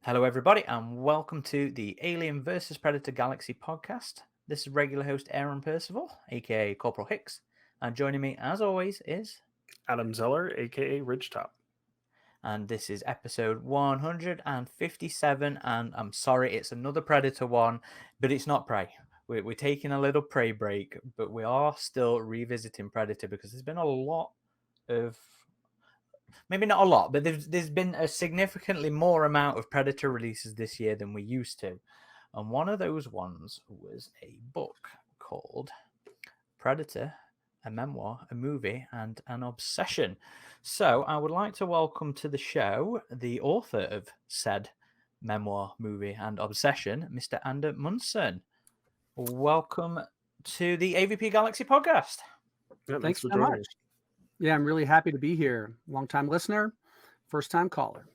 Hello, everybody, and welcome to the Alien vs. Predator Galaxy podcast. This is regular host Aaron Percival, aka Corporal Hicks, and joining me, as always, is Adam Zeller, aka RidgeTop. and this is episode 157. And I'm sorry, it's another Predator one, but it's not Prey. We're taking a little Prey break, but we are still revisiting Predator because there's been a lot of maybe not a lot, but there's been a significantly more amount of Predator releases this year than we used to. And one of those ones was a book called Predator, a memoir, a movie, and an obsession. So I would like to welcome to the show the author of said memoir, movie, and obsession, Mr. Ander Monson. Welcome to the AVP Galaxy podcast. Yeah, Thanks for so joining much. us. Yeah, I'm really happy to be here. Long-time listener, first-time caller.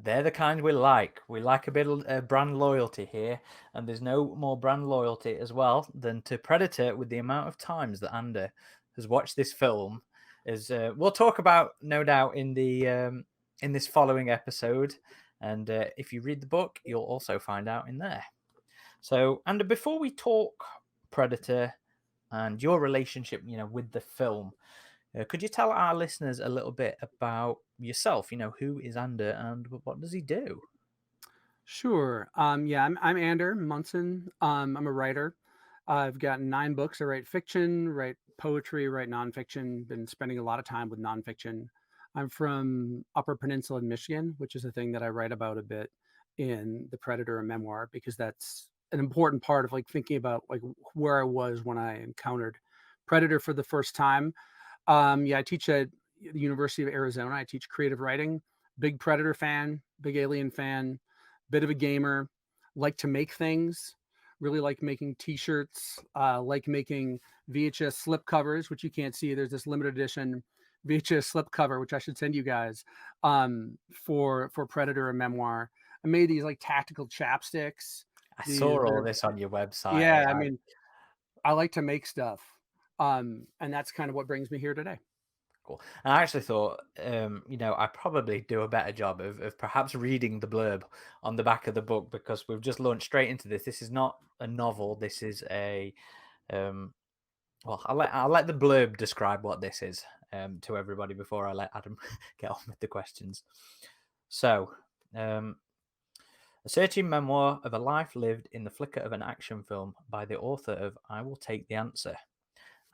They're the kind we like. We like a bit of brand loyalty here, and there's no more brand loyalty as well than to Predator. With the amount of times that Ander has watched this film, is we'll talk about no doubt in the in this following episode, and if you read the book, you'll also find out in there. So, Ander, before we talk Predator and your relationship, with the film. Could you tell our listeners a little bit about yourself? Who is Ander and what does he do? Sure. I'm Ander Monson. I'm a writer. I've got 9 books. I write fiction, write poetry, write nonfiction. Been spending a lot of time with nonfiction. I'm from Upper Peninsula in Michigan, which is a thing that I write about a bit in the Predator memoir because that's an important part of thinking about where I was when I encountered Predator for the first time. I teach at the University of Arizona. I teach creative writing. Big Predator fan, big Alien fan, bit of a gamer. Like to make things. Really like making T-shirts. Like making VHS slip covers, which you can't see. There's this limited edition VHS slip cover, which I should send you guys for Predator and Memoir. I made these tactical chapsticks. I saw all this on your website. Yeah, I mean, I like to make stuff. And that's kind of what brings me here today. Cool. And I actually thought, I probably do a better job of perhaps reading the blurb on the back of the book because we've just launched straight into this. This is not a novel. This is a, well, I'll let the blurb describe what this is to everybody before I let Adam get on with the questions. So, a searching memoir of a life lived in the flicker of an action film by the author of I Will Take the Answer.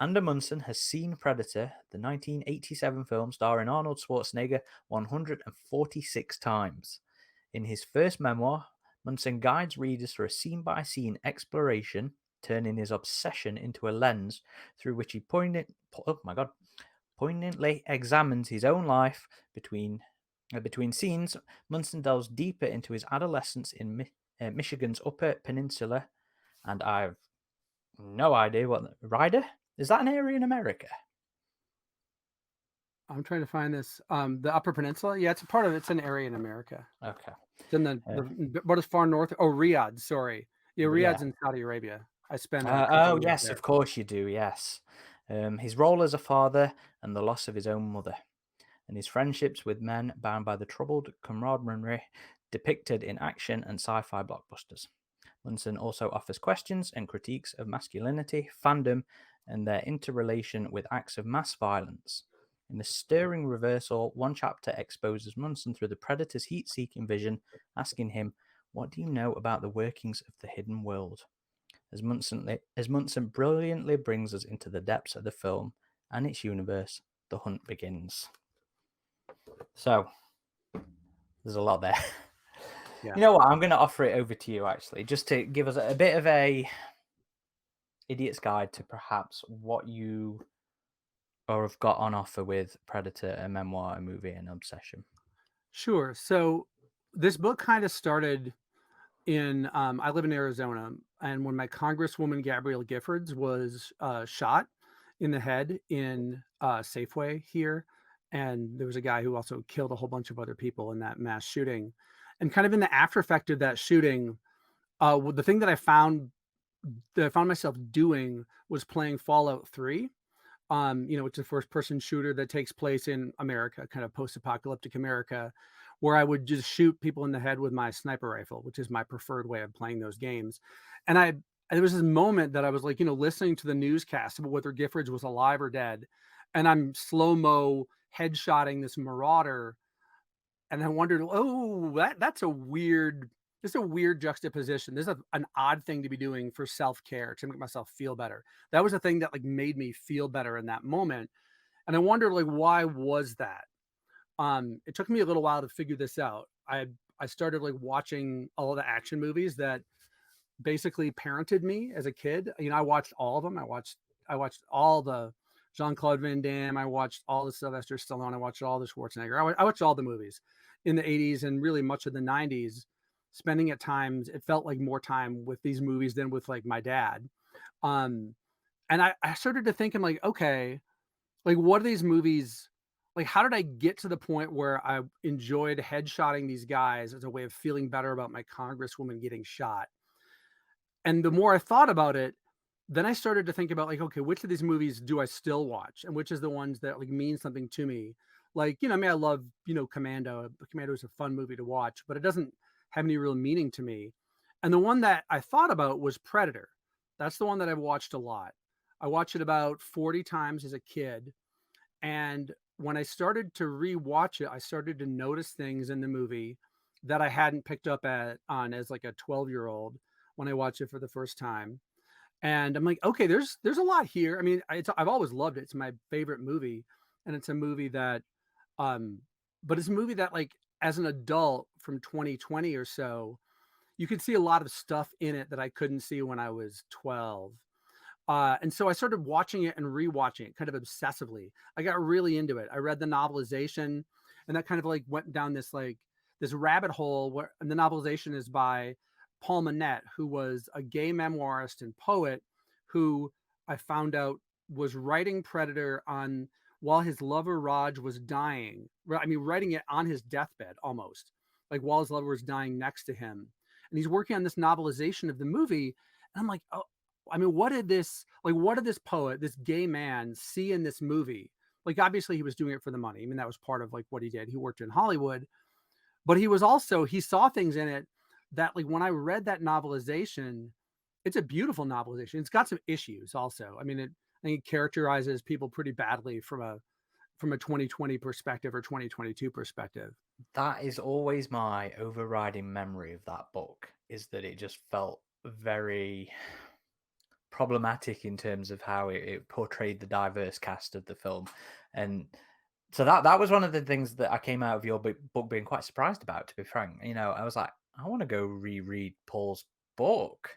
Ander Monson has seen Predator, the 1987 film starring Arnold Schwarzenegger, 146 times. In his first memoir, Monson guides readers through a scene-by-scene exploration, turning his obsession into a lens through which he poignantly examines his own life. Between scenes, Monson delves deeper into his adolescence in Michigan's Upper Peninsula, and I've no idea what Ryder. Is that an area in America? I'm trying to find this. The Upper Peninsula. Yeah, it's an area in America. Okay. It's in what is far north? Oh, Riyadh. Sorry. Yeah, Riyadh's in Saudi Arabia. I spent. Oh yes, there. Of course you do. Yes. His role as a father and the loss of his own mother, and his friendships with men bound by the troubled camaraderie depicted in action and sci-fi blockbusters. Monson also offers questions and critiques of masculinity, fandom, and their interrelation with acts of mass violence. In the stirring reversal, one chapter exposes Monson through the Predator's heat-seeking vision, asking him, "What do you know about the workings of the hidden world?" As Monson brilliantly brings us into the depths of the film and its universe, the hunt begins. So, there's a lot there. Yeah. You know what? I'm going to offer it over to you, actually, just to give us a bit of a idiot's guide to perhaps what you or have got on offer with Predator, a memoir, a movie, and obsession. Sure. So this book kind of started in, I live in Arizona, and when my Congresswoman Gabrielle Giffords was shot in the head in Safeway here, and there was a guy who also killed a whole bunch of other people in that mass shooting. And kind of in the after effect of that shooting, the thing that I found myself doing was playing Fallout 3. It's a first-person shooter that takes place in America, kind of post-apocalyptic America, where I would just shoot people in the head with my sniper rifle, which is my preferred way of playing those games. And there was this moment that I was like, listening to the newscast about whether Giffords was alive or dead, and I'm slow-mo headshotting this marauder, and I wondered, oh, that's a weird juxtaposition. This is an odd thing to be doing for self-care to make myself feel better. That was the thing that like made me feel better in that moment. And I wondered like, why was that? It took me a little while to figure this out. I started like watching all the action movies that basically parented me as a kid. I watched all of them. I watched all the Jean-Claude Van Damme. I watched all the Sylvester Stallone. I watched all the Schwarzenegger. I watched all the movies in the 80s and really much of the 90s, spending at times, it felt like more time with these movies than with like my dad. Um, and I started to think, I'm like, okay, like what are these movies? Like, how did I get to the point where I enjoyed headshotting these guys as a way of feeling better about my congresswoman getting shot? And the more I thought about it, then I started to think about like, okay, which of these movies do I still watch, and which is the ones that like mean something to me? Like, I mean, I love, Commando. Commando is a fun movie to watch, but it doesn't have any real meaning to me. And the one that I thought about was Predator. That's the one that I've watched a lot. I watched it about 40 times as a kid. And when I started to rewatch it, I started to notice things in the movie that I hadn't picked up on as like a 12-year-old when I watched it for the first time. And I'm like, okay, there's a lot here. I mean, I've always loved it. It's my favorite movie, and it's a movie that, um, but it's a movie that like as an adult from 2020 or so, you could see a lot of stuff in it that I couldn't see when I was 12. And so I started watching it and rewatching it kind of obsessively. I got really into it. I read the novelization, and that kind of like went down this rabbit hole where, and the novelization is by Paul Manette, who was a gay memoirist and poet who I found out was writing Predator on while his lover Raj was dying. I mean, writing it on his deathbed almost, like while his lover was dying next to him. And he's working on this novelization of the movie. And I'm like, oh, I mean, what did this poet, this gay man, see in this movie? Like, obviously, he was doing it for the money. I mean, that was part of like what he did. He worked in Hollywood, but he saw things in it that, like, when I read that novelization, it's a beautiful novelization. It's got some issues also. I mean, I think it characterizes people pretty badly from a 2020 perspective or 2022 perspective. That is always my overriding memory of that book, is that it just felt very problematic in terms of how it portrayed the diverse cast of the film. And so that was one of the things that I came out of your book being quite surprised about, to be frank. I was like, I want to go reread Paul's book,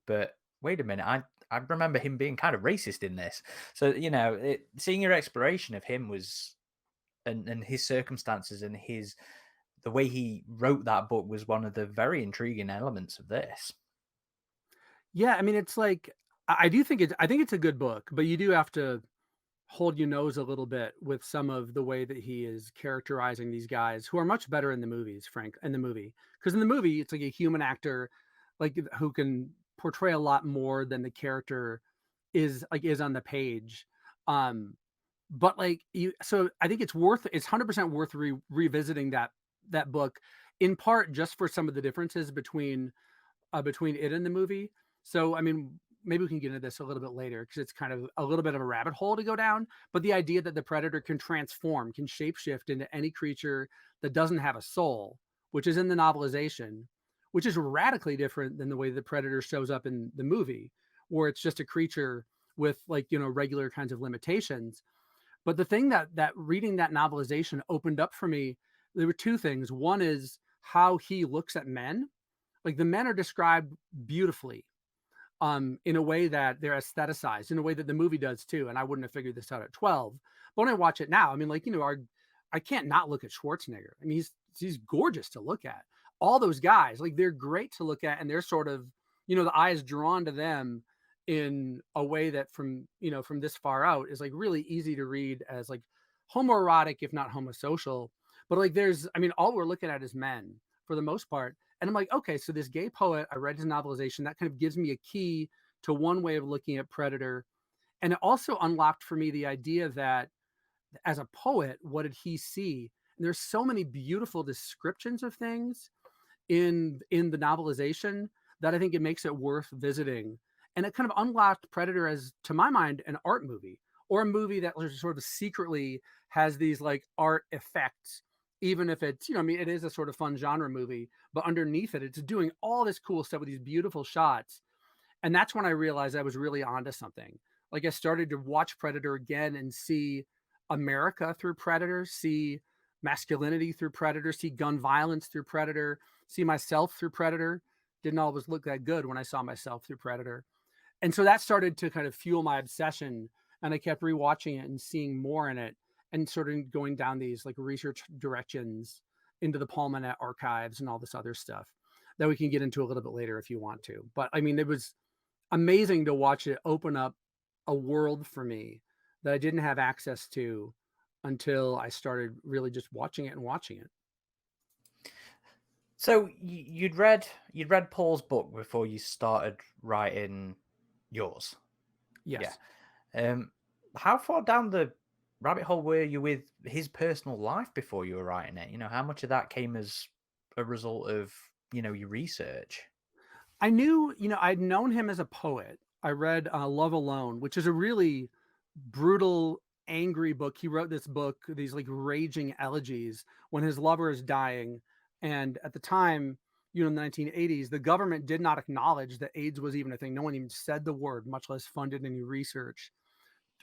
but wait a minute, I remember him being kind of racist in this. So seeing your exploration of him was, and his circumstances and the way he wrote that book was one of the very intriguing elements of this. Yeah, I mean, it's like I think it's a good book, but you do have to hold your nose a little bit with some of the way that he is characterizing these guys who are much better in the movies, in the movie. Because in the movie, it's like a human actor, like who can portray a lot more than the character is on the page. But like so I think it's 100% worth revisiting that book, in part just for some of the differences between it and the movie. So, I mean, maybe we can get into this a little bit later because it's kind of a little bit of a rabbit hole to go down. But the idea that the Predator can shapeshift into any creature that doesn't have a soul, which is in the novelization, which is radically different than the way the Predator shows up in the movie, where it's just a creature with like, regular kinds of limitations. But the thing that reading that novelization opened up for me, there were two things. One is how he looks at men. Like the men are described beautifully, in a way that they're aestheticized, in a way that the movie does too. And I wouldn't have figured this out at 12. But when I watch it now, I mean, like, I can't not look at Schwarzenegger. I mean, he's gorgeous to look at. All those guys, like, they're great to look at, and they're sort of, the eye is drawn to them in a way that from this far out is like really easy to read as like homoerotic, if not homosocial. But like all we're looking at is men for the most part. And I'm like, okay, so this gay poet, I read his novelization, that kind of gives me a key to one way of looking at Predator. And it also unlocked for me the idea that as a poet, what did he see? And there's so many beautiful descriptions of things in the novelization that I think it makes it worth visiting. And it kind of unlocked Predator as, to my mind, an art movie, or a movie that sort of secretly has these like art effects, even if it's, I mean, it is a sort of fun genre movie, but underneath it, it's doing all this cool stuff with these beautiful shots. And that's when I realized I was really onto something. Like I started to watch Predator again and see America through Predator, see masculinity through Predator, see gun violence through Predator, see myself through Predator. Didn't always look that good when I saw myself through Predator. And so that started to kind of fuel my obsession. And I kept rewatching it and seeing more in it, and sort of going down these like research directions into the Palmanet archives and all this other stuff that we can get into a little bit later if you want to. But I mean, it was amazing to watch it open up a world for me that I didn't have access to until I started really just watching it and watching it. So you'd read Paul's book before you started writing yours. Yes. Yeah. How far down the rabbit hole were you with his personal life before you were writing it? How much of that came as a result of, your research? I knew, I'd known him as a poet. I read Love Alone, which is a really brutal, angry book. He wrote this book, these like raging elegies when his lover is dying. And at the time, in the 1980s, the government did not acknowledge that AIDS was even a thing. No one even said the word, much less funded any research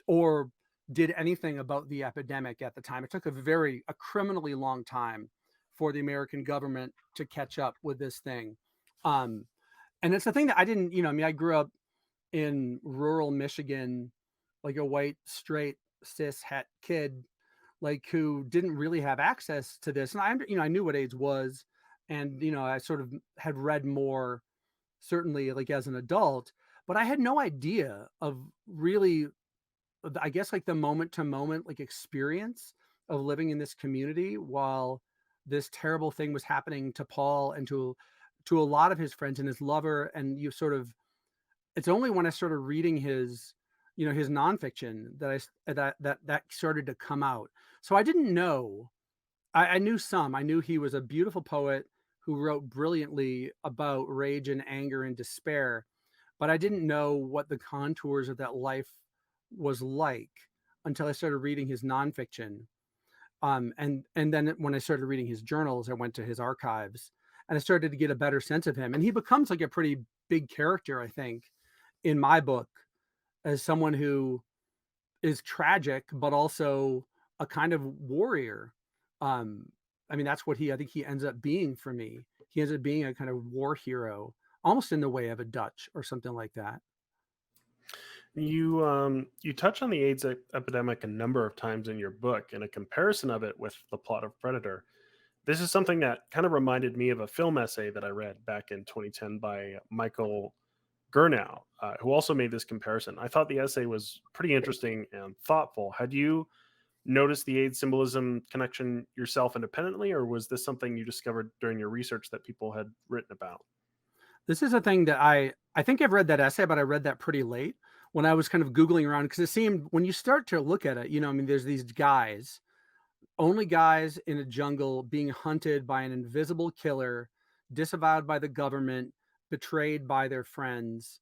or did anything about the epidemic at the time. It took a criminally long time for the American government to catch up with this thing. And it's a thing that I didn't, I grew up in rural Michigan, like a white, straight, cis het kid, like who didn't really have access to this. And I knew what AIDS was. And, I sort of had read more, certainly like as an adult, but I had no idea of really, I guess, like the moment to moment, like experience of living in this community while this terrible thing was happening to Paul and to a lot of his friends and his lover. And it's only when I started reading his, his nonfiction that started to come out. So I didn't know. I knew some. I knew he was a beautiful poet who wrote brilliantly about rage and anger and despair, but I didn't know what the contours of that life was like until I started reading his nonfiction. And then when I started reading his journals, I went to his archives and I started to get a better sense of him. And he becomes like a pretty big character, I think, in my book, as someone who is tragic, but also a kind of warrior. I mean, that's what I think he ends up being for me. He ends up being a kind of war hero, almost in the way of a Dutch or something like that. You touch on the AIDS epidemic a number of times in your book, and a comparison of it with the plot of Predator. This is something that kind of reminded me of a film essay that I read back in 2010 by Michael Gurnow, who also made this comparison. I thought the essay was pretty interesting and thoughtful. Had you noticed the AIDS symbolism connection yourself independently, or was this something you discovered during your research that people had written about? This is a thing that I think I've read that essay, but I read that pretty late when I was kind of Googling around, because it seemed, when you start to look at it, I mean, there's these guys, only guys in a jungle being hunted by an invisible killer, disavowed by the government, betrayed by their friends.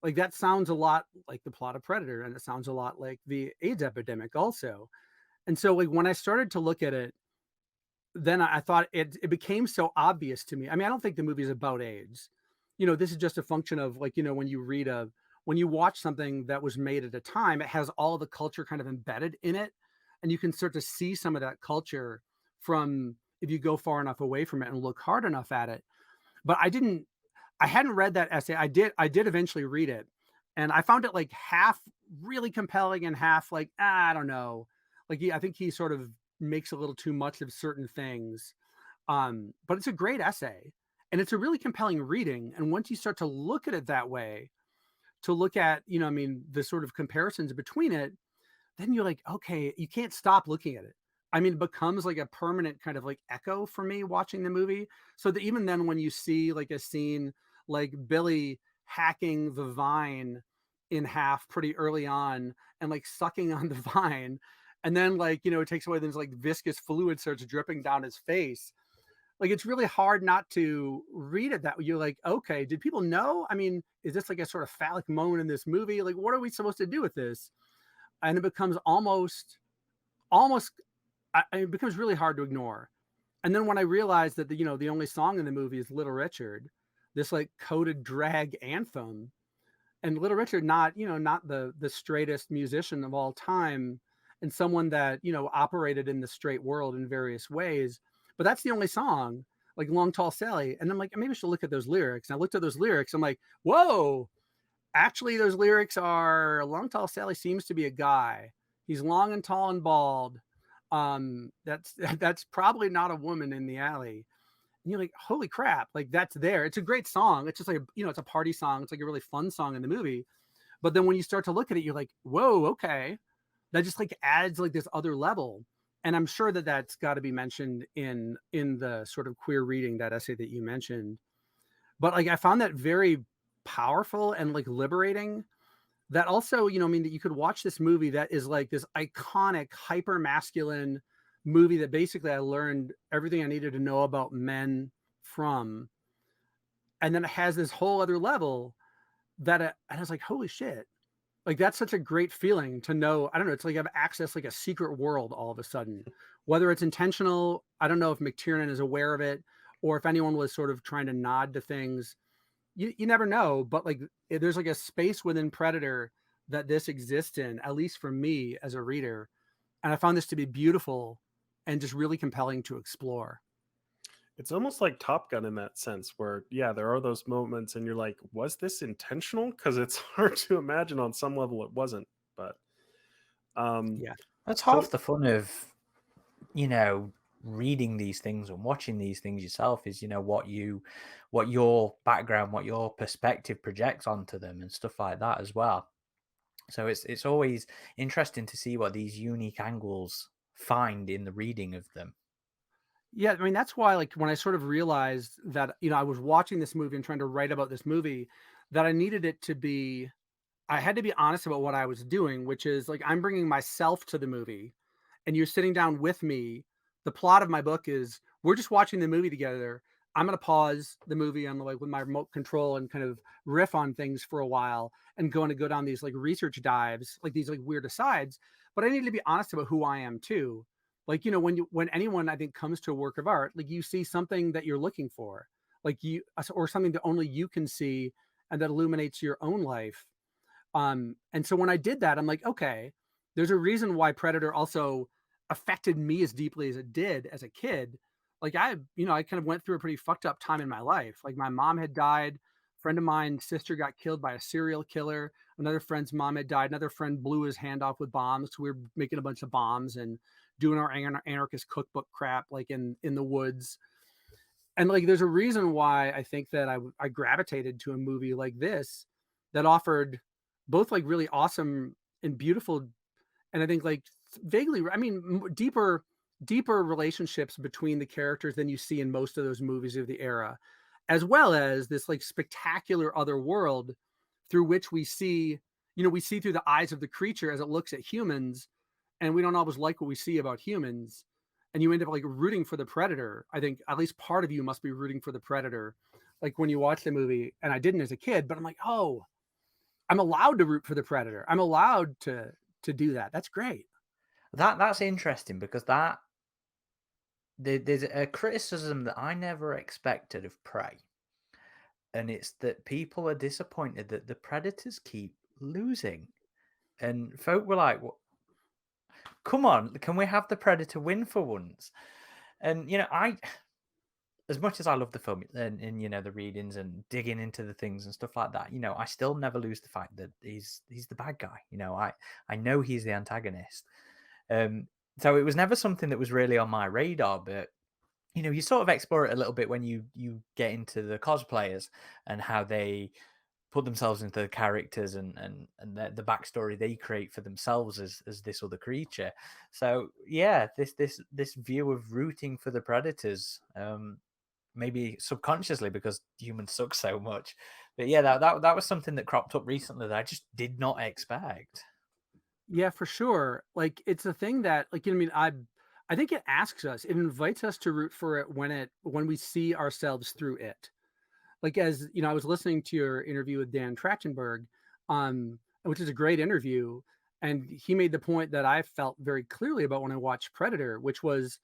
Like that sounds a lot like the plot of Predator, and it sounds a lot like the AIDS epidemic also. And so like when I started to look at it, then I thought it became so obvious to me. I mean, I don't think the movie is about AIDS. This is just a function of like, when you watch something that was made at a time, it has all the culture kind of embedded in it. And you can start to see some of that culture from, if you go far enough away from it and look hard enough at it. But I hadn't read that essay. I did eventually read it, and I found it like half really compelling and half like, I don't know. Like I think he sort of makes a little too much of certain things. But it's a great essay and it's a really compelling reading. And once you start to look at it that way, to look at, I mean, the sort of comparisons between it, then you're like, okay, you can't stop looking at it. I mean, it becomes like a permanent kind of like echo for me watching the movie. So that even then, when you see like a scene like Billy hacking the vine in half pretty early on and like sucking on the vine, and then like, you know, it takes away, there's like viscous fluid starts dripping down his face. Like it's really hard not to read it that way. You're like, okay, did people know? I mean, is this like a sort of phallic moment in this movie? Like, what are we supposed to do with this? And it becomes almost, it becomes really hard to ignore. And then when I realized that you know, the only song in the movie is Little Richard, this like coded drag anthem, and Little Richard, not, you know, not the straightest musician of all time, and someone that, you know, operated in the straight world in various ways, but that's the only song, like Long Tall Sally. And I'm like, maybe I should look at those lyrics. And I looked at those lyrics. I'm like, whoa, actually, those lyrics are Long Tall Sally seems to be a guy. He's long and tall and bald. That's that's probably not a woman in the alley. And you're like, holy crap, like that's there. It's a great song. It's just like, you know, it's a party song. It's like a really fun song in the movie. But then when you start to look at it, you're like, whoa, okay. That just like adds like this other level. And I'm sure that that's got to be mentioned in the sort of queer reading, that essay that you mentioned. But like I found that very powerful and like liberating. That also, you know, I mean, that you could watch this movie that is like this iconic, hyper masculine movie that basically I learned everything I needed to know about men from. And then it has this whole other level that, and I was like, holy shit. Like that's such a great feeling to know. I don't know. It's like you have access like a secret world all of a sudden, whether it's intentional. I don't know if McTiernan is aware of it or if anyone was sort of trying to nod to things. You never know, but like there's like a space within Predator that this exists in, at least for me as a reader. And I found this to be beautiful and just really compelling to explore. It's almost like Top Gun in that sense, where yeah, there are those moments, and you're like, was this intentional? Because it's hard to imagine on some level it wasn't. But Yeah. That's so half the fun of, you know, reading these things and watching these things yourself is, you know, what your background, what your perspective projects onto them and stuff like that as well. So it's always interesting to see what these unique angles find in the reading of them. Yeah, I mean that's why like when I sort of realized that, you know, I was watching this movie and trying to write about this movie, that I needed it to be, I had to be honest about what I was doing, which is like I'm bringing myself to the movie and you're sitting down with me. The plot of my book is we're just watching the movie together. I'm going to pause the movie on the, like with my remote control and kind of riff on things for a while and going to go down these like research dives, like these like weird asides. But I need to be honest about who I am too. Like, you know, when anyone I think comes to a work of art, like you see something that you're looking for, like you, or something that only you can see and that illuminates your own life. And so when I did that, I'm like, okay, there's a reason why Predator also affected me as deeply as it did as a kid. Like I, you know, I kind of went through a pretty fucked up time in my life. Like my mom had died, a friend of mine's sister got killed by a serial killer, another friend's mom had died, another friend blew his hand off with bombs. So we were making a bunch of bombs and doing our anarchist cookbook crap like in the woods. And like there's a reason why I think that I gravitated to a movie like this that offered both like really awesome and beautiful, and I think like vaguely, I mean, deeper relationships between the characters than you see in most of those movies of the era, as well as this like spectacular other world through which we see, you know, we see through the eyes of the creature as it looks at humans, and we don't always like what we see about humans, and you end up like rooting for the predator. I think at least part of you must be rooting for the predator, like when you watch the movie. And I didn't as a kid, but I'm like, oh, I'm allowed to root for the predator. I'm allowed to do that. That's great. That's interesting because there's a criticism that I never expected of Prey, and it's that people are disappointed that the Predators keep losing, and folk were like, "Come on, can we have the Predator win for once?" And you know, as much as I love the film and you know the readings and digging into the things and stuff like that, you know, I still never lose the fact that he's the bad guy. You know, I know he's the antagonist. So it was never something that was really on my radar, but you know, you sort of explore it a little bit when you get into the cosplayers and how they put themselves into the characters and the backstory they create for themselves as this other creature. So yeah, this view of rooting for the predators, maybe subconsciously because humans suck so much, but yeah, that was something that cropped up recently that I just did not expect. Yeah, for sure. Like it's a thing that like I mean I think it asks us, it invites us to root for it when we see ourselves through it. Like as you know, I was listening to your interview with Dan Trachtenberg, which is a great interview, and he made the point that I felt very clearly about when I watched Predator, which was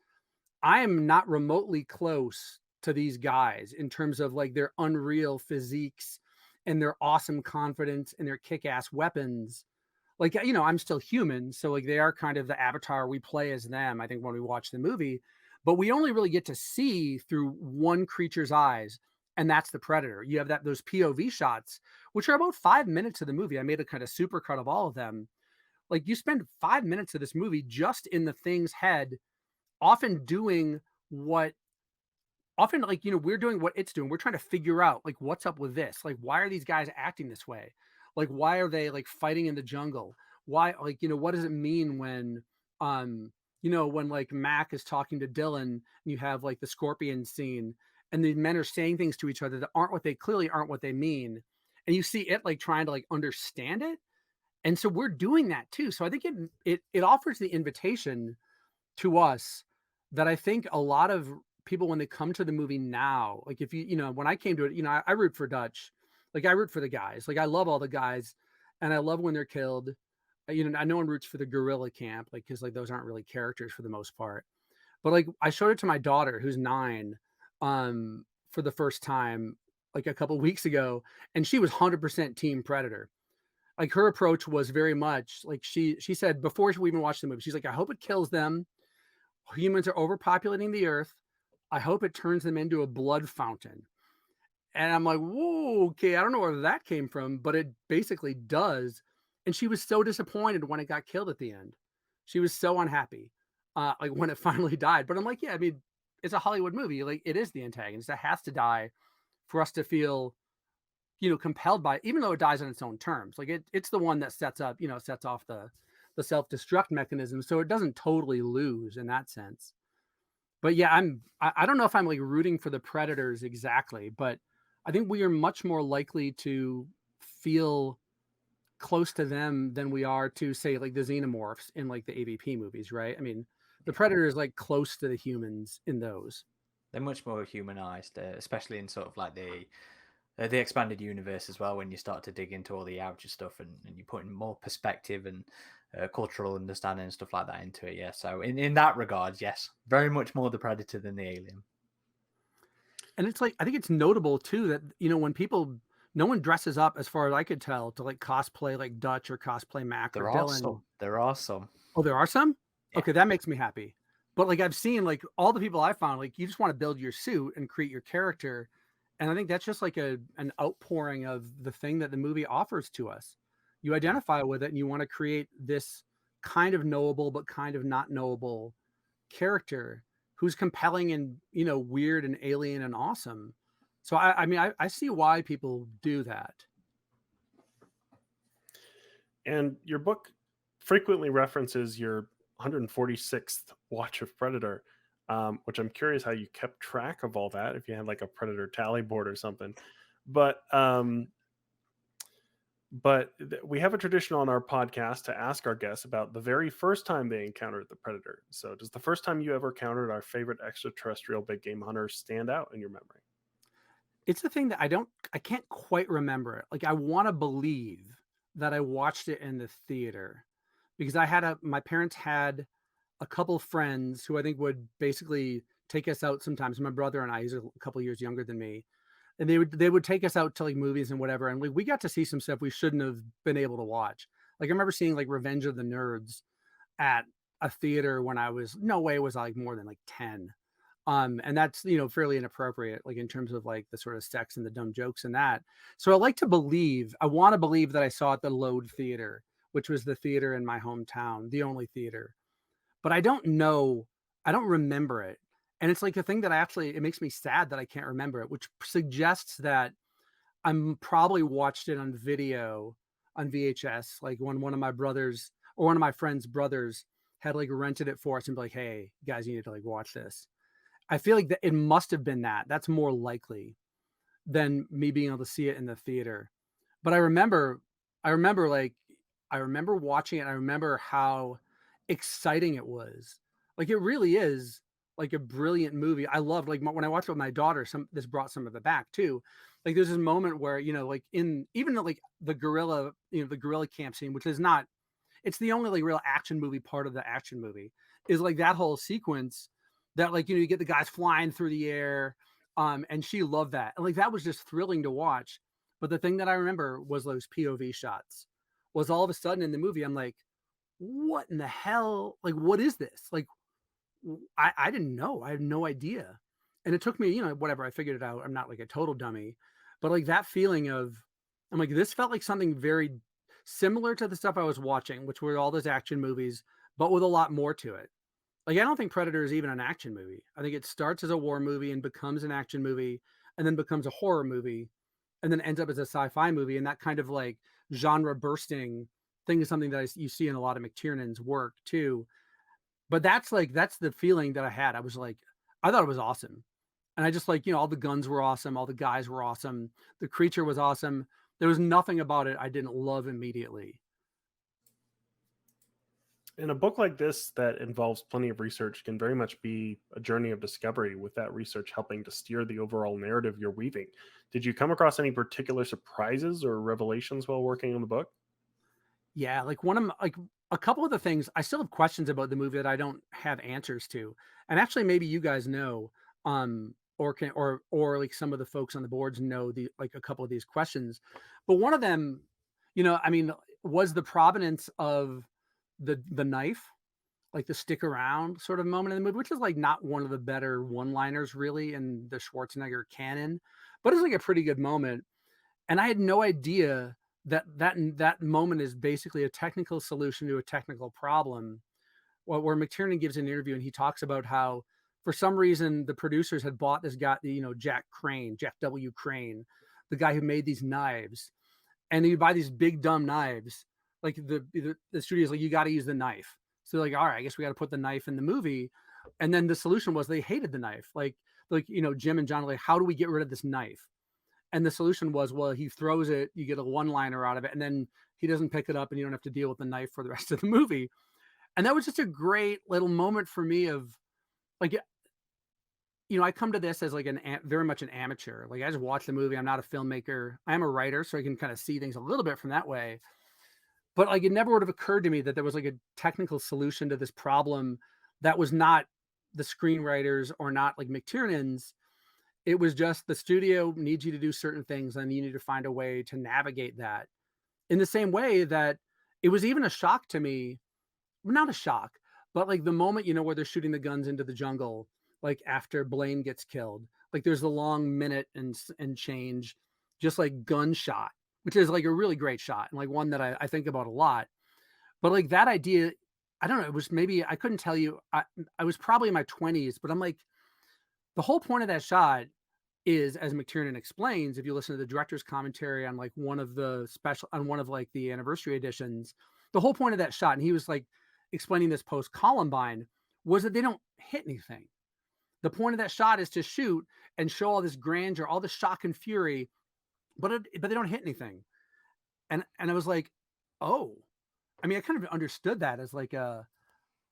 I am not remotely close to these guys in terms of like their unreal physiques and their awesome confidence and their kick-ass weapons. Like, you know, I'm still human, so like they are kind of the avatar we play as them, I think, when we watch the movie. But we only really get to see through one creature's eyes, and that's the predator. You have that those POV shots, which are about 5 minutes of the movie. I made a kind of super cut of all of them. Like you spend 5 minutes of this movie just in the thing's head, often doing what often like you know we're doing what it's doing. We're trying to figure out like what's up with this, like why are these guys acting this way, like why are they like fighting in the jungle, why like you know what does it mean when you know when like Mac is talking to Dylan and you have like the scorpion scene and the men are saying things to each other that aren't what they clearly aren't what they mean, and you see it like trying to like understand it, and so we're doing that too. So I think it offers the invitation to us that I think a lot of people when they come to the movie now, like if you know, when I came to it, you know, I root for Dutch. Like I root for the guys. Like I love all the guys and I love when they're killed. You know, no one roots for the gorilla camp, like because like those aren't really characters for the most part. But like I showed it to my daughter who's 9 for the first time like a couple weeks ago, and she was 100% team Predator. Like her approach was very much like she said before we even watched the movie, she's like, I hope it kills them. Humans are overpopulating the earth. I hope it turns them into a blood fountain. And I'm like, whoa, okay, I don't know where that came from, but it basically does. And she was so disappointed when it got killed at the end. She was so unhappy, like when it finally died. But I'm like, yeah, I mean, it's a Hollywood movie. Like it is the antagonist that has to die for us to feel, you know, compelled by it, even though it dies on its own terms. Like it's the one that sets up, you know, sets off the self-destruct mechanism. So it doesn't totally lose in that sense. But yeah, I don't know if I'm like rooting for the predators exactly, but I think we are much more likely to feel close to them than we are to say like the xenomorphs in like the AVP movies, right? I mean, the Yeah. predator is like close to the humans in those. They're much more humanized, especially in sort of like the expanded universe as well. When you start to dig into all the outer stuff and you put in more perspective and cultural understanding and stuff like that into it, yeah. So in that regard, yes, very much more the predator than the alien. And it's like I think it's notable too that you know when people no one dresses up as far as I could tell to like cosplay like Dutch or cosplay Mac or There are Dylan. some. There are some. Oh, there are some? Yeah. Okay, that makes me happy. But, like, I've seen, like, all the people I found, like, you just wanna build your suit and create your character, and I think that's just like an outpouring of the thing that the movie offers to us. You Yeah. identify with it and you wanna create this kind of knowable, but kind of not knowable character who's compelling and, you know, weird and alien and awesome. So I mean, I see why people do that. And your book frequently references your 146th watch of Predator, which I'm curious how you kept track of all that. If you had like a Predator tally board or something, but we have a tradition on our podcast to ask our guests about the very first time they encountered the Predator. So, does the first time you ever encountered our favorite extraterrestrial big game hunter stand out in your memory? It's the thing that I can't quite remember it. Like, I wanna believe that I watched it in the theater because my parents had a couple friends who I think would basically take us out sometimes. My brother and I, he's a couple years younger than me, and they would take us out to, like, movies and whatever, and we got to see some stuff we shouldn't have been able to watch. Like, I remember seeing, like, Revenge of the Nerds at a theater when I was no way was, like, more than, like, 10. And that's, you know, fairly inappropriate, like in terms of like the sort of sex and the dumb jokes and that. So I want to believe that I saw it at the Load Theater, which was the theater in my hometown, the only theater. But I don't know, I don't remember it. And it's like a thing that it makes me sad that I can't remember it, which suggests that I'm probably watched it on video on VHS, like when one of my brothers or one of my friends' brothers had like rented it for us and be like, hey, guys, you need to like watch this. I feel like that it must have been that. That's more likely than me being able to see it in the theater. But I remember like I remember watching it, and I remember how exciting it was. Like, it really is, like, a brilliant movie. I loved, like, when I watched it with my daughter, this brought some of it back too. Like, there's this moment where, like, in even though, like, the gorilla camp scene, which is not it's the only, like, real action movie part of the action movie, is, like, that whole sequence that, like, you get the guys flying through the air, and she loved that, and, like, that was just thrilling to watch. But the thing that I remember was those POV shots. Was all of a sudden in the movie, I'm like, "What in the hell? Like, what is this?" Like, I didn't know. I had no idea. And it took me, whatever, I figured it out. I'm not like a total dummy. But like that feeling of I'm like, this felt like something very similar to the stuff I was watching, which were all those action movies, but with a lot more to it. Like, I don't think Predator is even an action movie. I think it starts as a war movie and becomes an action movie and then becomes a horror movie and then ends up as a sci-fi movie. And that kind of like genre bursting thing is something that you see in a lot of McTiernan's work too. But that's the feeling that I had. I was like, I thought it was awesome. And I just like, all the guns were awesome. All the guys were awesome. The creature was awesome. There was nothing about it I didn't love immediately. And a book like this that involves plenty of research can very much be a journey of discovery, with that research helping to steer the overall narrative you're weaving. Did you come across any particular surprises or revelations while working on the book? Yeah, like a couple of the things I still have questions about the movie that I don't have answers to. And actually maybe you guys know, or can or like some of the folks on the boards know the like a couple of these questions. But one of them, I mean, was the provenance of the knife, like the stick around sort of moment in the movie, which is like not one of the better one-liners really in the Schwarzenegger canon, but it's like a pretty good moment. And I had no idea that moment is basically a technical solution to a technical problem. Where McTiernan gives an interview and he talks about how, for some reason, the producers had bought this guy, Jack W. Crane, the guy who made these knives, and you buy these big dumb knives. Like the studio's like, you got to use the knife. So like, all right, I guess we got to put the knife in the movie. And then the solution was they hated the knife. Like Jim and John are like, how do we get rid of this knife? And the solution was, well, he throws it, you get a one-liner out of it, and then he doesn't pick it up, and you don't have to deal with the knife for the rest of the movie. And that was just a great little moment for me of like, I come to this as like very much an amateur. Like, I just watch the movie. I'm not a filmmaker. I'm a writer, so I can kind of see things a little bit from that way. But like, it never would have occurred to me that there was like a technical solution to this problem that was not the screenwriters or not like McTiernan's. It was just the studio needs you to do certain things and you need to find a way to navigate that. In the same way that it was even a shock to me, not a shock, but like the moment, where they're shooting the guns into the jungle, like after Blaine gets killed, like there's a long minute and change, just like gunshot, which is like a really great shot and like one that I think about a lot. But like that idea, I don't know, it was maybe, I couldn't tell you, I was probably in my 20s, but I'm like, the whole point of that shot is, as McTiernan explains, if you listen to the director's commentary on like one of like the anniversary editions, the whole point of that shot, and he was like explaining this post Columbine, was that they don't hit anything. The point of that shot is to shoot and show all this grandeur, all the shock and fury, but they don't hit anything. And I was like, oh, I mean, I kind of understood that as like a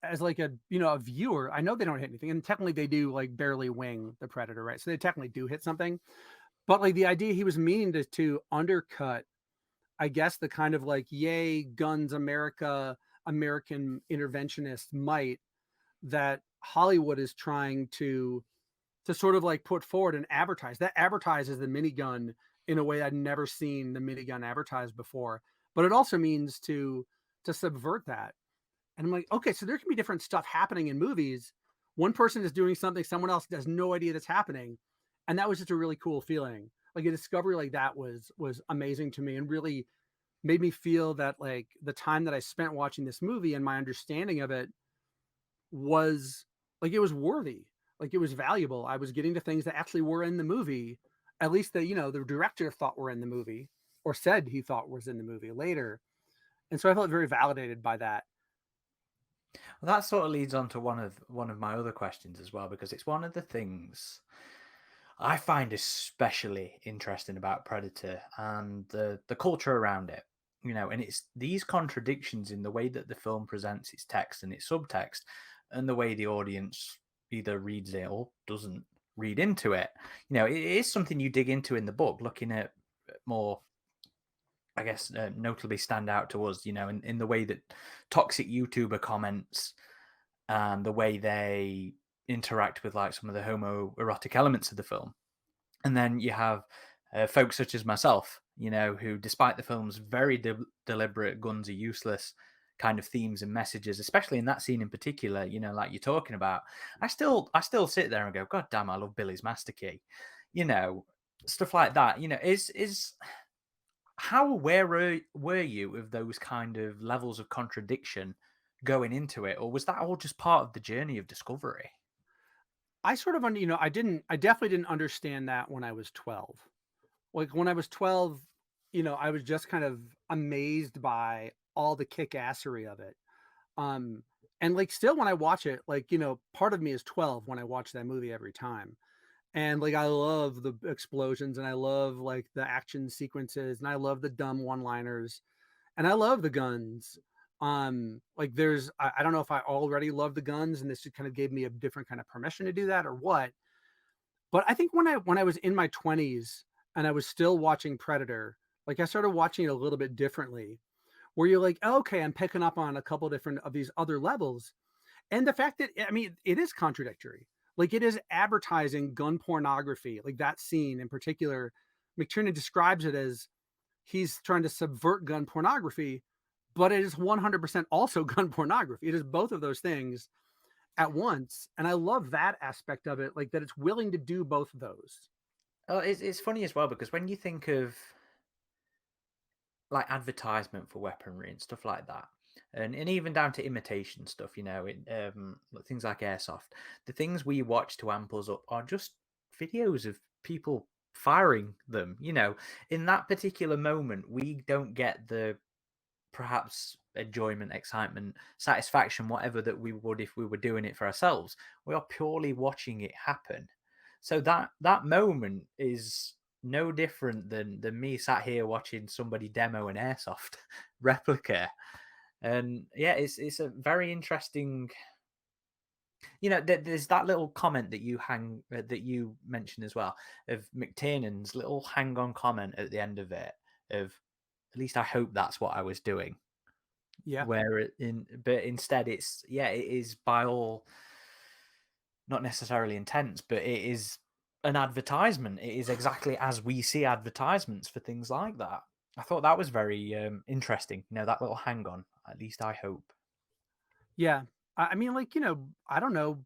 a viewer. I know they don't hit anything, and technically they do like barely wing the Predator, right? So they technically do hit something, but like the idea he was meaning to undercut, I guess, the kind of like yay guns American interventionist might that Hollywood is trying to sort of like put forward and advertise. That advertises the minigun in a way I'd never seen the minigun advertised before, but it also means to subvert that. And I'm like, okay, so there can be different stuff happening in movies. One person is doing something, someone else has no idea that's happening. And that was just a really cool feeling. Like a discovery like that was amazing to me and really made me feel that like the time that I spent watching this movie and my understanding of it was like it was worthy. Like it was valuable. I was getting to things that actually were in the movie, at least that, the director thought were in the movie or said he thought was in the movie later. And so I felt very validated by that. Well, that sort of leads on to one of my other questions as well, because it's one of the things I find especially interesting about Predator and the culture around it. and it's these contradictions in the way that the film presents its text and its subtext, and the way the audience either reads it or doesn't read into it. It is something you dig into in the book, looking at more, I guess, notably stand out to us, in the way that toxic YouTuber comments and the way they interact with like some of the homoerotic elements of the film. And then you have folks such as myself, who, despite the film's very deliberate guns are useless kind of themes and messages, especially in that scene in particular, like you're talking about, I still sit there and go, God damn, I love Billy's master key, stuff like that. Is how aware were you of those kind of levels of contradiction going into it, or was that all just part of the journey of discovery? I sort of, I definitely didn't understand that when I was 12. Like when I was 12, I was just kind of amazed by all the kick-assery of it. And like still when I watch it, like, part of me is 12 when I watch that movie every time. And like I love the explosions and I love like the action sequences and I love the dumb one-liners and I love the guns. Like I don't know if I already love the guns and this just kind of gave me a different kind of permission to do that or what. But I think when I was in my 20s and I was still watching Predator, like I started watching it a little bit differently, where you're like, oh, okay, I'm picking up on a couple different of these other levels. And the fact that, I mean, it is contradictory. Like it is advertising gun pornography. Like that scene in particular, McTiernan describes it as he's trying to subvert gun pornography, but it is 100% also gun pornography. It is both of those things at once. And I love that aspect of it, like that it's willing to do both of those. Oh, it's funny as well, because when you think of like advertisement for weaponry and stuff like that, and even down to imitation stuff, things like airsoft, the things we watch to amp us up are just videos of people firing them. In that particular moment, we don't get the perhaps enjoyment, excitement, satisfaction, whatever that we would if we were doing it for ourselves. We are purely watching it happen. So that moment is no different than me sat here watching somebody demo an airsoft replica. And yeah, it's a very interesting. There's that little comment that you mentioned as well, of McTiernan's little hang-on comment at the end of it, of at least I hope that's what I was doing. Yeah. But instead it is by all, not necessarily intents, but it is an advertisement. It is exactly as we see advertisements for things like that. I thought that was very interesting. That little hang on. At least I hope. Yeah. I mean, like, I don't know.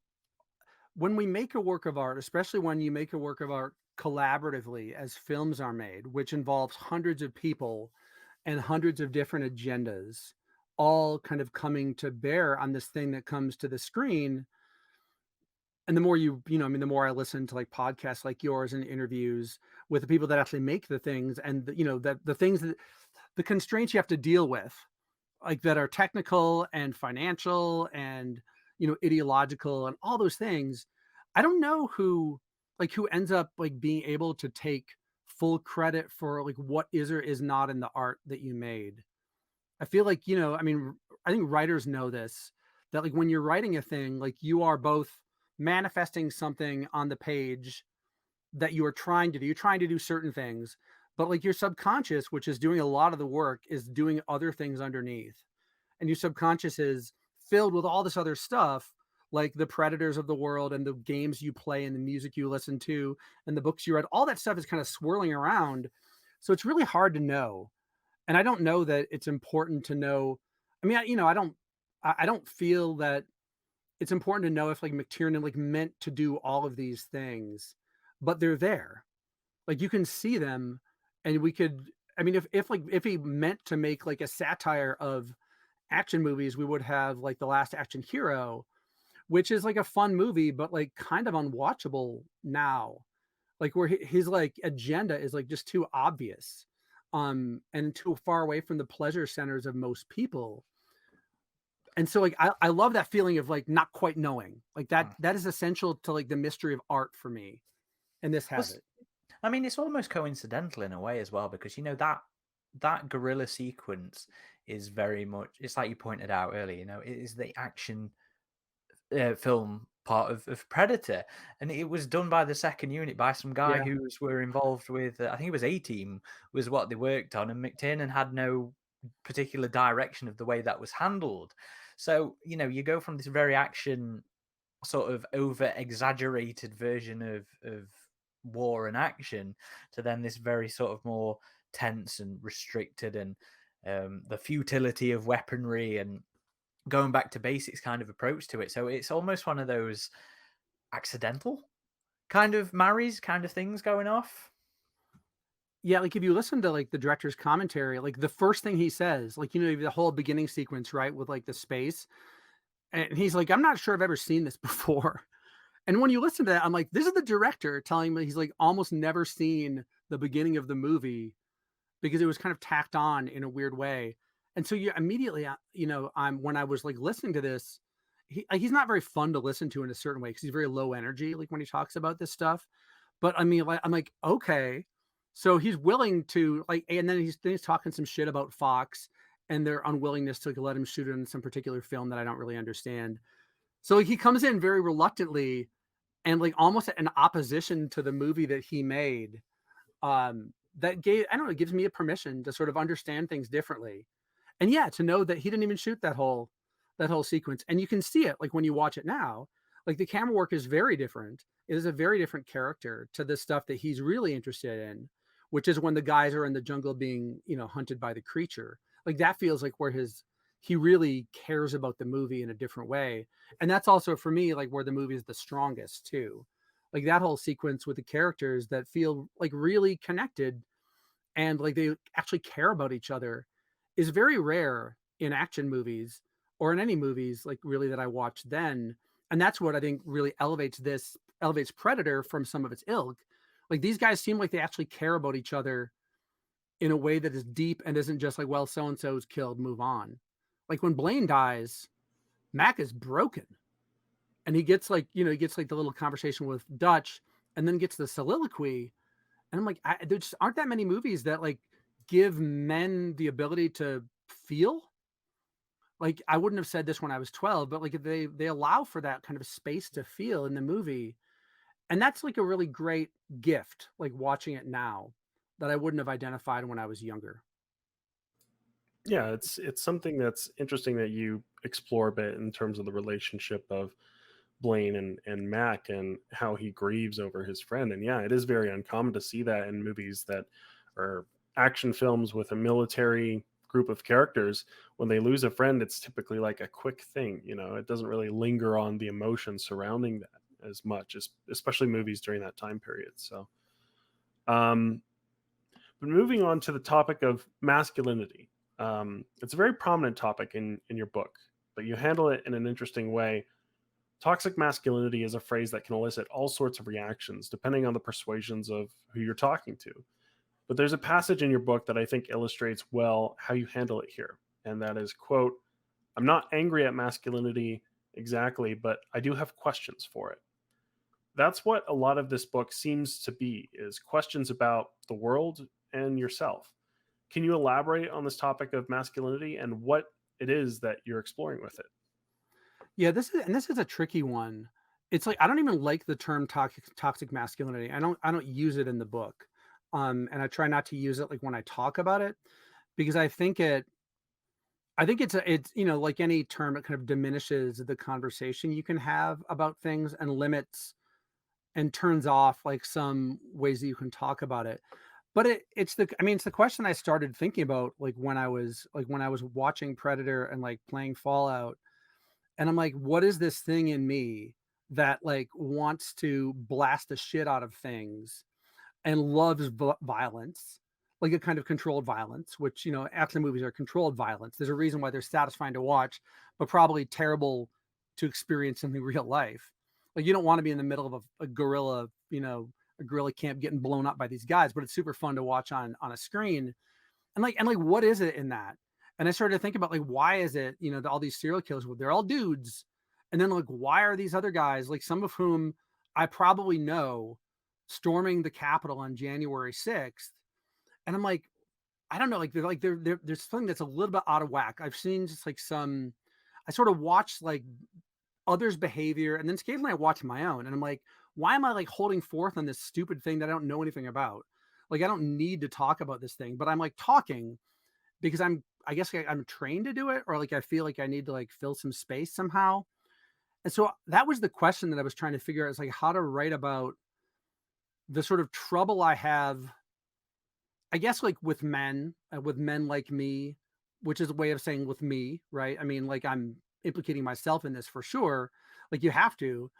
When we make a work of art, especially when you make a work of art collaboratively as films are made, which involves hundreds of people and hundreds of different agendas, all kind of coming to bear on this thing that comes to the screen. And the more the more I listen to like podcasts like yours and interviews with the people that actually make the things and that the things that the constraints you have to deal with, like that are technical and financial and ideological and all those things. I don't know who ends up like being able to take full credit for like what is or is not in the art that you made. I feel like, I mean, I think writers know this, that like when you're writing a thing, like you are both manifesting something on the page that you are trying to do. You're trying to do certain things, but like your subconscious, which is doing a lot of the work, is doing other things underneath. And your subconscious is filled with all this other stuff, like the Predators of the world and the games you play and the music you listen to and the books you read. All that stuff is kind of swirling around. So it's really hard to know. And I don't know that it's important to know. I mean, I don't feel that it's important to know if like McTiernan like meant to do all of these things, but they're there. Like you can see them, and we could. I mean, if he meant to make like a satire of action movies, we would have like The Last Action Hero, which is like a fun movie, but like kind of unwatchable now. Like where his like agenda is like just too obvious, and too far away from the pleasure centers of most people. And so like I love that feeling of like not quite knowing, like that is essential to like the mystery of art for me, and this has it. I mean, it's almost coincidental in a way as well, because that gorilla sequence is very much, it's like you pointed out earlier, it is the action film part of Predator, and it was done by the second unit by some guy Yeah. who's were involved with I think it was A-Team was what they worked on, and McTiernan had no particular direction of the way that was handled. So you go from this very action sort of over exaggerated version of war and action to then this very sort of more tense and restricted, and the futility of weaponry and going back to basics kind of approach to it. So it's almost one of those accidental kind of marries kind of things going off. Yeah, like if you listen to like the director's commentary, like the first thing he says, like the whole beginning sequence, right, with like the space, and he's like, "I'm not sure I've ever seen this before." And when you listen to that, I'm like, this is the director telling me he's like almost never seen the beginning of the movie because it was kind of tacked on in a weird way. And so you immediately, I'm when I was like listening to this, he's not very fun to listen to in a certain way because he's very low energy, like when he talks about this stuff. But I mean, like, I'm like, okay, so he's willing to like, and then he's talking some shit about Fox and their unwillingness to like, let him shoot in some particular film that I don't really understand. So like, he comes in very reluctantly and like almost in opposition to the movie that he made. That gave, I don't know, it gives me a permission to sort of understand things differently. And yeah, to know that he didn't even shoot that whole sequence. And you can see it like when you watch it now, like the camera work is very different. It is a very different character to the stuff that he's really interested in, which is when the guys are in the jungle being, hunted by the creature. Like that feels like where he really cares about the movie in a different way. And that's also for me, like where the movie is the strongest too. Like that whole sequence with the characters that feel like really connected and like they actually care about each other is very rare in action movies or in any movies like really that I watched then. And that's what I think really elevates Predator from some of its ilk. Like these guys seem like they actually care about each other in a way that is deep and isn't just like, well, so and so's killed, move on. Like when Blaine dies, Mac is broken. And he gets like, he gets like the little conversation with Dutch and then gets the soliloquy. And I'm like, there just aren't that many movies that like give men the ability to feel. Like I wouldn't have said this when I was 12, but like they allow for that kind of space to feel in the movie. And that's like a really great gift, like watching it now that I wouldn't have identified when I was younger. Yeah, it's something that's interesting that you explore a bit in terms of the relationship of Blaine and Mac and how he grieves over his friend. And yeah, it is very uncommon to see that in movies that are action films with a military group of characters. When they lose a friend, it's typically like a quick thing. It doesn't really linger on the emotion surrounding that as much, especially movies during that time period. So, um, but moving on to the topic of masculinity, it's a very prominent topic in your book, but you handle it in an interesting way. Toxic masculinity is a phrase that can elicit all sorts of reactions depending on the persuasions of who you're talking to. But there's a passage in your book that I think illustrates well how you handle it here. And that is, quote, "I'm not angry at masculinity exactly, but I do have questions for it." That's what a lot of this book seems to be, is questions about the world and yourself. Can you elaborate on this topic of masculinity and what it is that you're exploring with it? Yeah, this is a tricky one. It's like I don't even like the term toxic masculinity. I don't use it in the book. And I try not to use it like when I talk about it because I think it's like any term, it kind of diminishes the conversation you can have about things and limits and turns off like some ways that you can talk about it. But it's the question I started thinking about like when I was watching Predator and like playing Fallout. And I'm like, what is this thing in me that like wants to blast the shit out of things and loves violence, like a kind of controlled violence, which, action movies are controlled violence. There's a reason why they're satisfying to watch, but probably terrible to experience in the real life. Like you don't want to be in the middle of a guerrilla, a guerrilla camp getting blown up by these guys, but it's super fun to watch on a screen. And like, what is it in that? And I started to think about like, why is it, all these serial killers, they're all dudes. And then like, why are these other guys, like some of whom I probably know, storming the Capitol on January 6th? And I'm like, I don't know, like there's something that's a little bit out of whack. I've seen just like I sort of watch like others' behavior, and then occasionally I watch my own, and I'm like, why am I like holding forth on this stupid thing that I don't know anything about? Like, I don't need to talk about this thing, but I'm like talking because I guess I'm trained to do it, or like I feel like I need to like fill some space somehow. And so that was the question that I was trying to figure out, is like how to write about the sort of trouble I have, I guess, like with men like me, which is a way of saying with me, right? I mean, like I'm implicating myself in this for sure. Like you have to.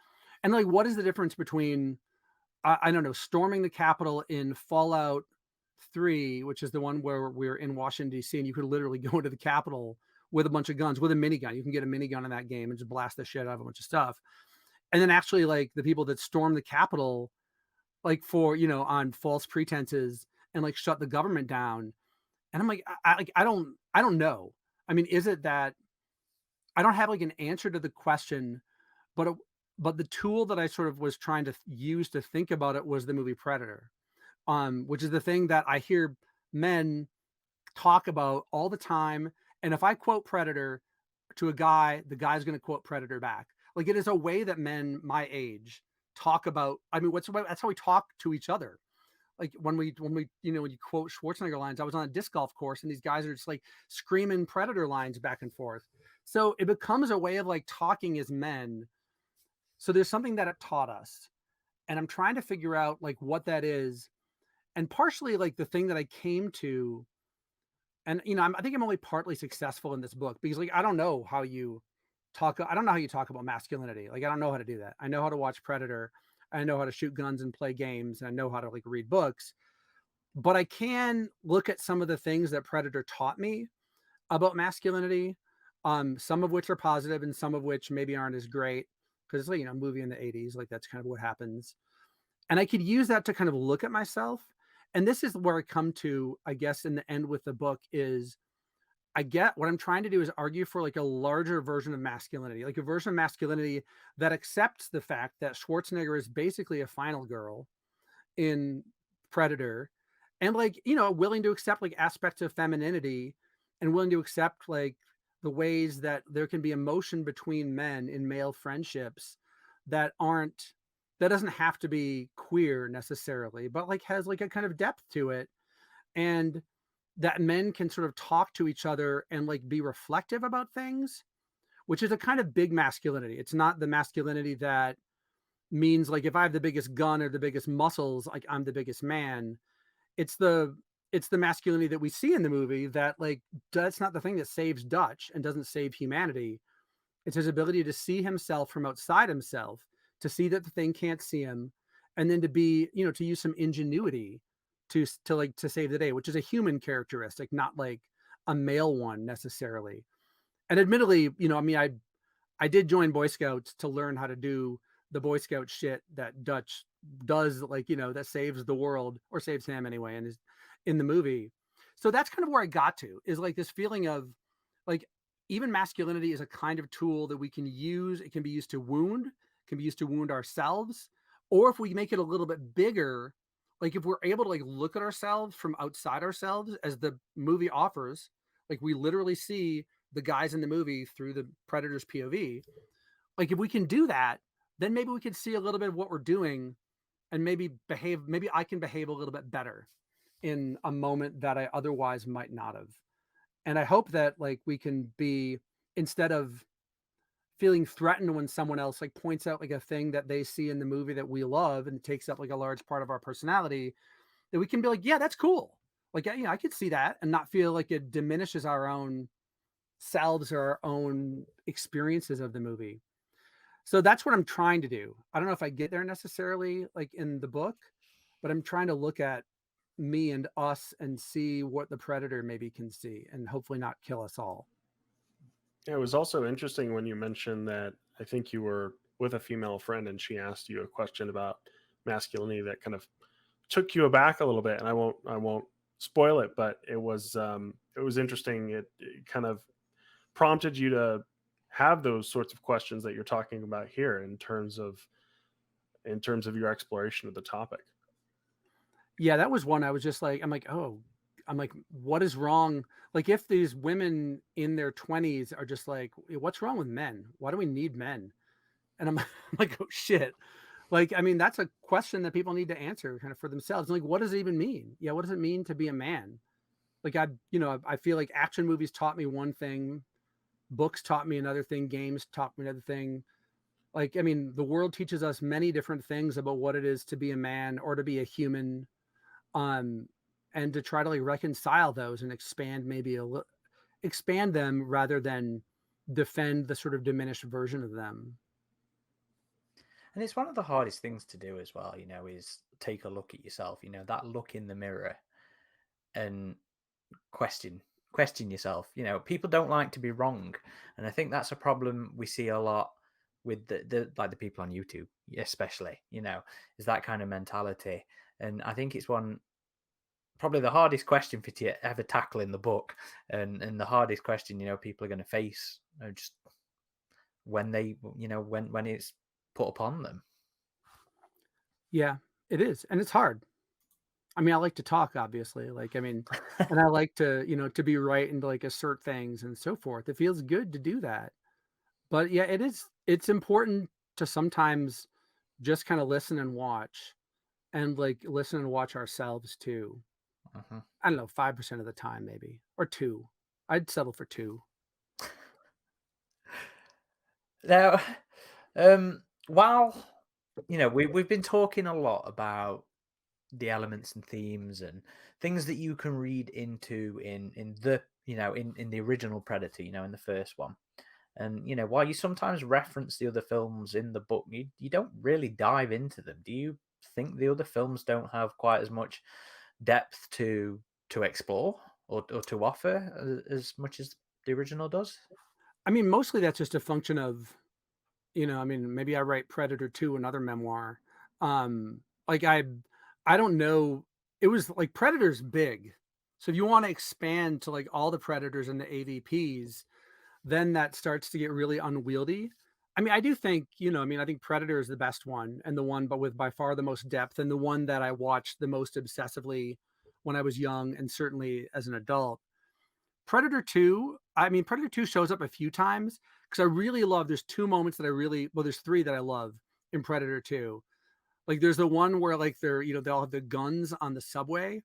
And like, what is the difference between, I don't know, storming the Capitol in Fallout 3, which is the one where we're in Washington, D.C., and you could literally go into the Capitol with a bunch of guns, with a minigun. You can get a minigun in that game and just blast the shit out of a bunch of stuff. And then actually, like the people that storm the Capitol, like for, on false pretenses and like shut the government down. And I'm like, I don't know. I mean, is it that I don't have like an answer to the question, but but the tool that I sort of was trying to use to think about it was the movie Predator, which is the thing that I hear men talk about all the time. And if I quote Predator to a guy, the guy's going to quote Predator back. Like it is a way that men my age talk about. I mean, that's how we talk to each other. Like when you quote Schwarzenegger lines. I was on a disc golf course and these guys are just like screaming Predator lines back and forth. So it becomes a way of like talking as men. So there's something that it taught us, and I'm trying to figure out like what that is. And partially like the thing that I came to, and I think I'm only partly successful in this book because like I don't know how you talk. I don't know how you talk about masculinity. Like I don't know how to do that. I know how to watch Predator. I know how to shoot guns and play games. And I know how to like read books, but I can look at some of the things that Predator taught me about masculinity. Some of which are positive and some of which maybe aren't as great because it's like, a movie in the 80s. Like that's kind of what happens. And I could use that to kind of look at myself. And this is where I come to, I guess, in the end with the book is I get what I'm trying to do is argue for like a larger version of masculinity, like a version of masculinity that accepts the fact that Schwarzenegger is basically a final girl in Predator, and like, willing to accept like aspects of femininity and willing to accept like the ways that there can be emotion between men in male friendships that aren't, that doesn't have to be queer necessarily, but like has like a kind of depth to it. And that men can sort of talk to each other and like be reflective about things, which is a kind of big masculinity. It's not the masculinity that means like if I have the biggest gun or the biggest muscles, like I'm the biggest man. It's the masculinity that we see in the movie that like that's not the thing that saves Dutch and doesn't save humanity. It's his ability to see himself from outside himself, to see that the thing can't see him, and then to be, to use some ingenuity to save the day, which is a human characteristic, not like a male one necessarily. And admittedly, I mean, I did join Boy Scouts to learn how to do the Boy Scout shit that Dutch does, like, that saves the world, or saves him anyway, and is in the movie. So that's kind of where I got to, is like this feeling of like, even masculinity is a kind of tool that we can use. It can be used to wound, can be used to wound ourselves. Or if we make it a little bit bigger, like if we're able to like look at ourselves from outside ourselves, as the movie offers, like we literally see the guys in the movie through the Predator's POV. Like if we can do that, then maybe we can see a little bit of what we're doing and maybe I can behave a little bit better in a moment that I otherwise might not have. And I hope that like we can be, instead of feeling threatened when someone else like points out like a thing that they see in the movie that we love and takes up like a large part of our personality, that we can be like, yeah, that's cool. Like, I could see that, and not feel like it diminishes our own selves or our own experiences of the movie. So that's what I'm trying to do. I don't know if I get there necessarily like in the book, but I'm trying to look at me and us and see what the Predator maybe can see, and hopefully not kill us all. Yeah, it was also interesting when you mentioned that I think you were with a female friend and she asked you a question about masculinity that kind of took you aback a little bit. And I won't spoil it, but it was interesting. It kind of prompted you to have those sorts of questions that you're talking about here in terms of your exploration of the topic. Yeah, that was one I was just like, I'm like, oh, I'm like, what is wrong? Like, if these women in their 20s are just like, what's wrong with men? Why do we need men? And I'm like, oh shit. Like, I mean, that's a question that people need to answer kind of for themselves. Like, what does it even mean? Yeah, what does it mean to be a man? Like, I feel like action movies taught me one thing, books taught me another thing, games taught me another thing. Like, I mean, the world teaches us many different things about what it is to be a man or to be a human, um, and to try to like reconcile those and expand maybe expand them rather than defend the sort of diminished version of them. And it's one of the hardest things to do as well, is take a look at yourself, that look in the mirror and question yourself. People don't like to be wrong. And I think that's a problem we see a lot with the people on YouTube, especially, is that kind of mentality. And I think it's probably the hardest question for you to ever tackle in the book, and the hardest question people are going to face, just when they when it's put upon them. Yeah, it is. And it's hard. I mean, I like to talk, obviously. Like, I mean, and I like to, to be right and to like assert things and so forth. It feels good to do that. But yeah, it's important to sometimes just kind of listen and watch and like listen and watch ourselves too. Uh-huh. I don't know, 5% of the time, maybe, or two. I'd settle for two. Now, while we've been talking a lot about the elements and themes and things that you can read into in the in the original Predator, in the first one. And while you sometimes reference the other films in the book, you don't really dive into them. Do you think the other films don't have quite as much depth to explore or to offer as much as the original does? I mean, mostly that's just a function of, I mean, maybe I write Predator 2, another memoir. Like I don't know. It was like Predator's big. So if you want to expand to like all the Predators and the AVPs, then that starts to get really unwieldy. I mean, I do think, I mean, I think Predator is the best one and the one, but with by far the most depth and the one that I watched the most obsessively when I was young and certainly as an adult. Predator 2, I mean, Predator 2 shows up a few times because I really love, there's two moments that I really, well, there's three that I love in Predator 2. Like there's the one where like they all have the guns on the subway.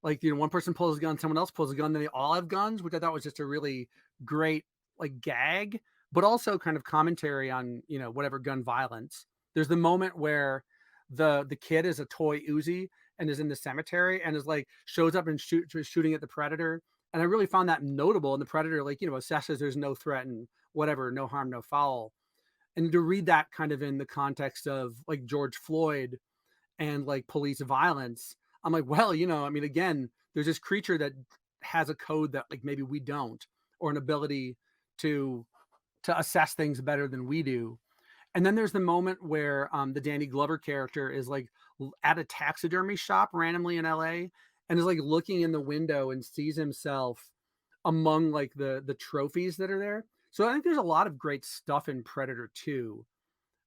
Like, one person pulls a gun, someone else pulls a gun, then they all have guns, which I thought was just a really great like gag, but also kind of commentary on, whatever gun violence. There's the moment where the kid is a toy Uzi and is in the cemetery and is like shows up and shooting at the Predator. And I really found that notable. And the Predator, like, assesses there's no threat and whatever, no harm, no foul. And to read that kind of in the context of like George Floyd and like police violence, I'm like, well, I mean, again, there's this creature that has a code that like maybe we don't, or an ability to assess things better than we do. And then there's the moment where the Danny Glover character is like at a taxidermy shop randomly in LA and is like looking in the window and sees himself among like the trophies that are there. So I think there's a lot of great stuff in Predator 2.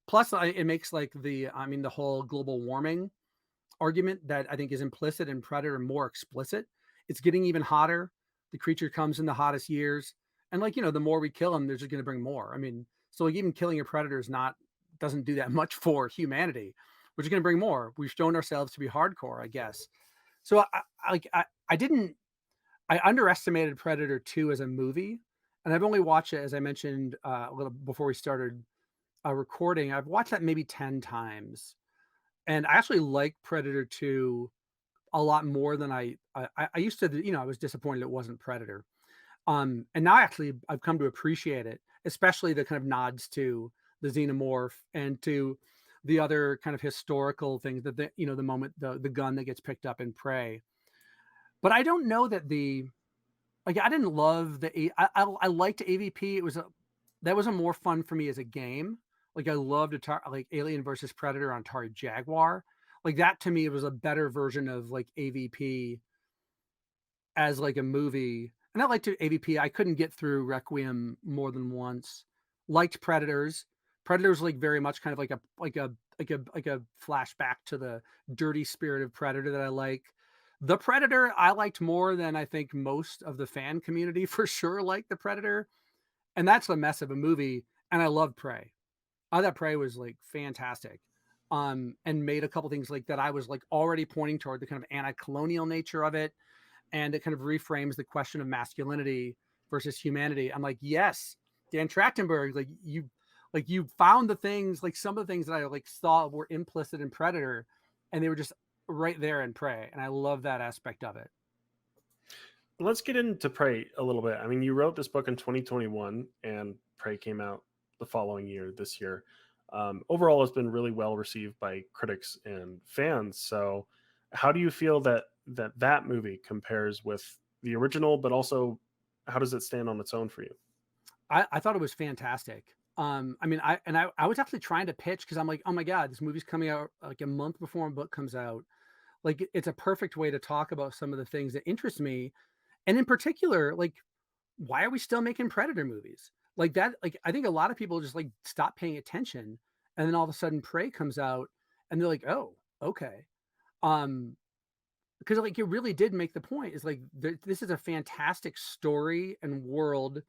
Plus, it makes like the whole global warming argument that I think is implicit in Predator more explicit. It's getting even hotter. The creature comes in the hottest years. And like, the more we kill them, they're just going to bring more. I mean, so like even killing a predator doesn't do that much for humanity. We're just going to bring more. We've shown ourselves to be hardcore, I guess. So I underestimated Predator 2 as a movie. And I've only watched it, as I mentioned a little before we started recording. I've watched that maybe 10 times. And I actually like Predator 2 a lot more than I used to, I was disappointed it wasn't Predator. And now actually I've come to appreciate it, especially the kind of nods to the xenomorph and to the other kind of historical things that the moment the gun that gets picked up in Prey. But I don't know that I didn't love I liked AVP. That was a more fun for me as a game. Like I loved like Alien versus Predator on Atari Jaguar. Like that to me was a better version of like AVP as like a movie. And I liked AVP. I couldn't get through Requiem more than once. Liked Predators. Predators like very much kind of like a flashback to the dirty spirit of Predator that I like. The Predator I liked more than I think most of the fan community for sure liked The Predator, and that's a mess of a movie, and I love Prey. I thought Prey was, like, fantastic, and made a couple things, like, that I was, like, already pointing toward the kind of anti-colonial nature of it, and it kind of reframes the question of masculinity versus humanity. I'm like, "Yes, Dan Trachtenberg, like, you found the things like, some of the things that I, like, thought were implicit in Predator, and they were just right there in Prey," and I love that aspect of it. Let's get into Prey a little bit. I mean, you wrote this book in 2021, and Prey came out the following year, this year. Overall, it's been really well received by critics and fans. So, how do you feel that movie compares with the original? But also, how does it stand on its own for you? I thought it was fantastic. I mean, I was actually trying to pitch because I'm like, "Oh my god, this movie's coming out, like, a month before my book comes out." Like, it's a perfect way to talk about some of the things that interest me, and in particular, like, why are we still making Predator movies? Like that, like I think a lot of people just like stop paying attention, and then all of a sudden Prey comes out, and they're like, "Oh, okay." Um, because like it really did make the point is like this is a fantastic story and world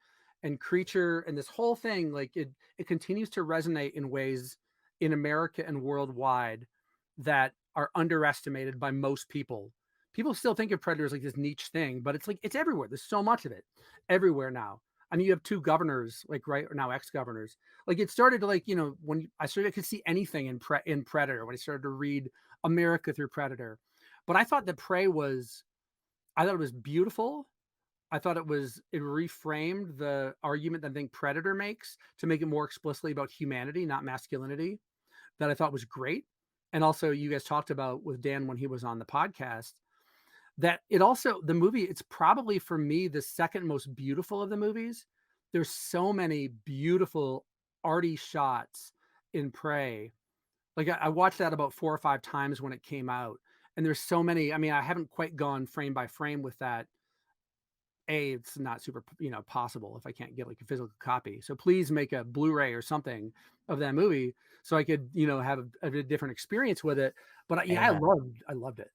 and creature and this whole thing like it continues to resonate in ways in America and worldwide that are underestimated by most people. People still think of Predator as like this niche thing, but it's like it's everywhere. There's so much of it everywhere now. I mean, you have two governors, like right now, ex-governors. Like it started to like, when I started I could see anything in Predator when I started to read America through Predator. But I thought that Prey was I thought it was beautiful. I thought it reframed the argument that I think Predator makes to make it more explicitly about humanity, not masculinity, that I thought was great. And also you guys talked about with Dan when he was on the podcast, that it also the movie, it's probably for me the second most beautiful of the movies. There's so many beautiful arty shots in Prey. Like I watched that about 4 or 5 times when it came out, and there's so many. I mean, I haven't quite gone frame by frame with that. It's not super, possible if I can't get, like, a physical copy. So please make a Blu-ray or something of that movie so I could, have a different experience with it. But yeah, Amen. I loved it.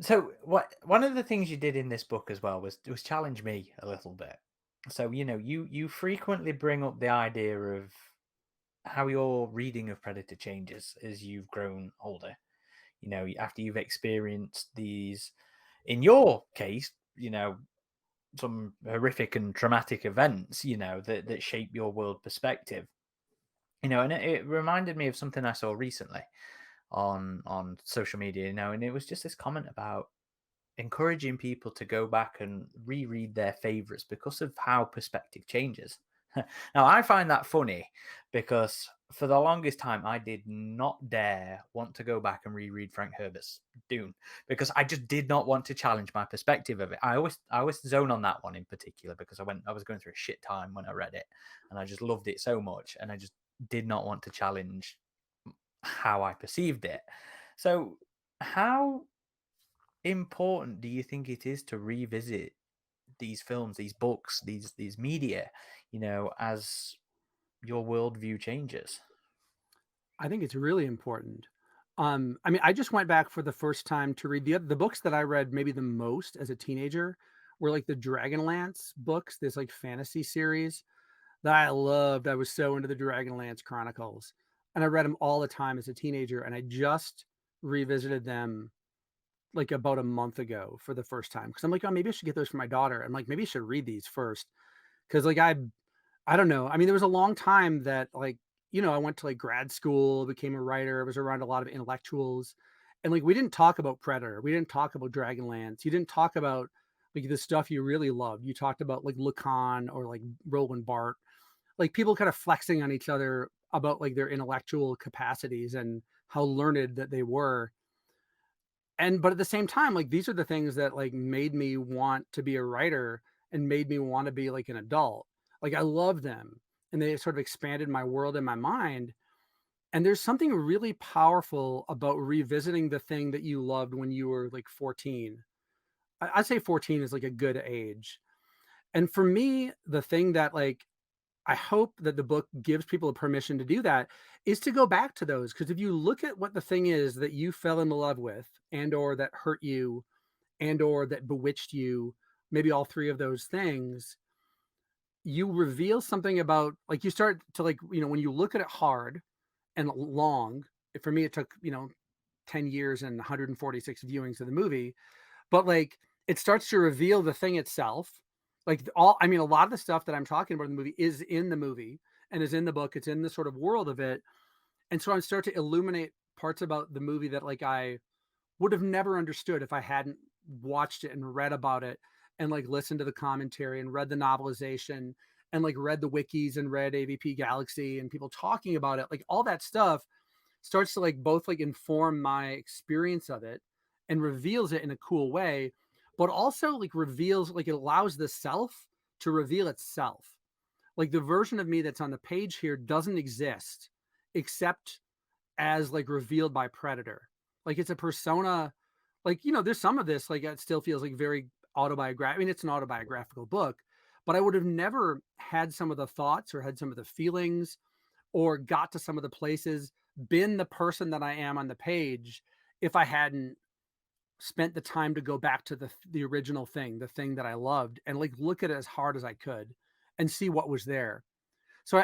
So one of the things you did in this book as well was challenge me a little bit. So you frequently bring up the idea of how your reading of Predator changes as you've grown older. After you've experienced these, in your case, some horrific and traumatic events, that shape your world perspective. And it reminded me of something I saw recently on social media, and it was just this comment about encouraging people to go back and reread their favorites because of how perspective changes. Now, I find that funny because for the longest time, I did not dare want to go back and reread Frank Herbert's Dune because I just did not want to challenge my perspective of it. I always zone on that one in particular because I was going through a shit time when I read it, and I just loved it so much, and I just did not want to challenge how I perceived it. So, how important do you think it is to revisit these films, these books, these media, as your worldview changes? I think it's really important. I mean, I just went back for the first time to read the books that I read maybe the most as a teenager were, like, the Dragonlance books, this, like, fantasy series that I loved. I was so into the Dragonlance Chronicles, and I read them all the time as a teenager, and I just revisited them, like, about a month ago for the first time because 'cause I'm like, "Oh, maybe I should get those for my daughter." I'm like, "Maybe I should read these first because like, I don't know. I mean, there was a long time that, like, I went to, like, grad school, became a writer, I was around a lot of intellectuals, and, like, we didn't talk about Predator, we didn't talk about Dragonlance, you didn't talk about, like, the stuff you really loved. You talked about, like, Lacan or, like, Roland Barthes, like, people kind of flexing on each other about, like, their intellectual capacities and how learned that they were. But at the same time, like, these are the things that, like, made me want to be a writer and made me wanna be, like, an adult. Like, I love them, and they sort of expanded my world and my mind, and there's something really powerful about revisiting the thing that you loved when you were, like, 14. I'd say 14 is, like, a good age, and for me, the thing that, like, I hope that the book gives people a permission to do that, is to go back to those. Because if you look at what the thing is that you fell in love with, and or that hurt you, and or that bewitched you, maybe all three of those things, you reveal something about, like, you start to, like, when you look at it hard and long. For me, it took 10 years and 146 viewings of the movie, but, like, it starts to reveal the thing itself. Like, a lot of the stuff that I'm talking about in the movie is in the movie and is in the book. It's in the sort of world of it. And so I start to illuminate parts about the movie that, like, I would have never understood if I hadn't watched it and read about it, and, like, listened to the commentary and read the novelization and, like, read the wikis and read AVP Galaxy and people talking about it. Like, all that stuff starts to, like, both, like, inform my experience of it and reveals it in a cool way, but also, like, reveals, like, it allows the self to reveal itself. Like, the version of me that's on the page here doesn't exist except as, like, revealed by Predator. Like, it's a persona. Like, there's some of this, like, it still feels like very autobiographical. I mean, it's an autobiographical book, but I would have never had some of the thoughts or had some of the feelings or got to some of the places, been the person that I am on the page, if I hadn't spent the time to go back to the original thing, the thing that I loved, and, like, look at it as hard as I could and see what was there.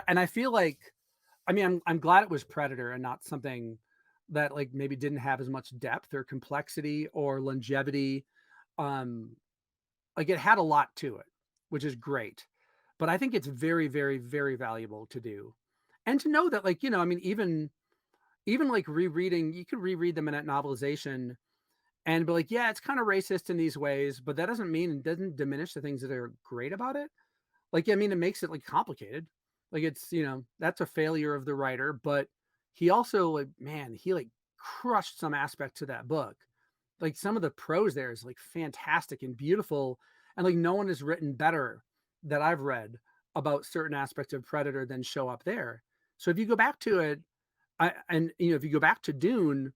And I feel like, I mean, I'm glad it was Predator and not something that, like, maybe didn't have as much depth or complexity or longevity. Um, like, it had a lot to it, which is great. But I think it's very, very, very valuable to do. And to know that, like, I mean, even like rereading, you could reread them in that novelization and be like, yeah, it's kind of racist in these ways, but that doesn't mean, it doesn't diminish the things that are great about it. Like, I mean, it makes it, like, complicated. Like, it's, that's a failure of the writer, but he also, like, man, he, like, crushed some aspect to that book. Like, some of the prose there is, like, fantastic and beautiful. And, like, no one has written better that I've read about certain aspects of Predator than show up there. So if you go back to it, if you go back to Dune,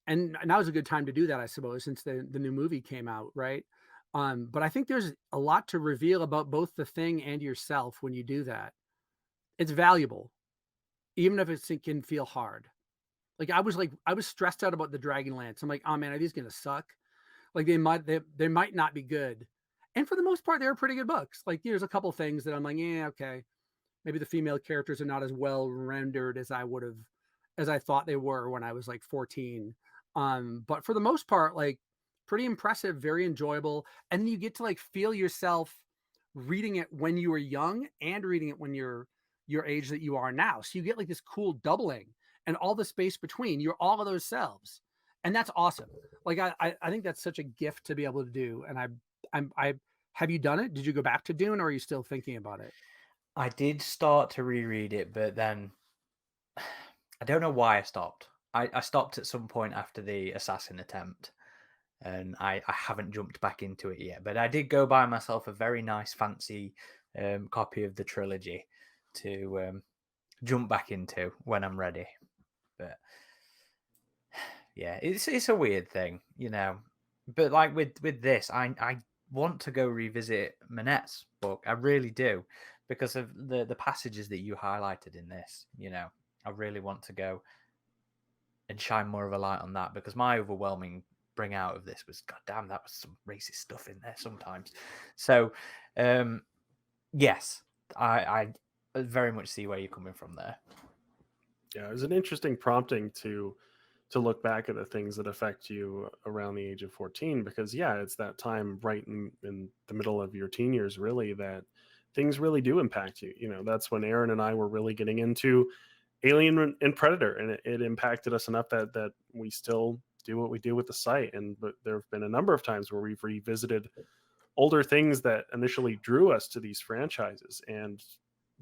and now is a good time to do that, I suppose, since the new movie came out, right? But I think there's a lot to reveal about both the thing and yourself when you do that. It's valuable, even if it can feel hard. I was stressed out about the Dragonlance. I'm like, oh man, are these gonna suck? Like, they might not be good. And for the most part, they were pretty good books. Like, there's a couple things that I'm like, yeah, okay, maybe the female characters are not as well rendered as I thought they were when I was, like, 14. But for the most part, like, pretty impressive, very enjoyable. And then you get to, like, feel yourself reading it when you were young and reading it when you're your age that you are now. So you get, like, this cool doubling and all the space between. You're all of those selves. And that's awesome. Like, I think that's such a gift to be able to do. And I have you done it? Did you go back to Dune, or are you still thinking about it? I did start to reread it, but then I don't know why I stopped. I stopped at some point after the assassin attempt, and I haven't jumped back into it yet. But I did go buy myself a very nice, fancy copy of the trilogy to jump back into when I'm ready. But yeah, it's a weird thing, But like with this, I want to go revisit Manette's book. I really do, because of the passages that you highlighted in this. I really want to go and shine more of a light on that, because my overwhelming bring out of this was, God damn, that was some racist stuff in there sometimes. So, yes, I very much see where you're coming from there. Yeah, it was an interesting prompting to look back at the things that affect you around the age of 14, because yeah, it's that time right in the middle of your teen years, really, that things really do impact you. That's when Aaron and I were really getting into Alien and Predator, and it impacted us enough that we still do what we do with the site. But there have been a number of times where we've revisited older things that initially drew us to these franchises, and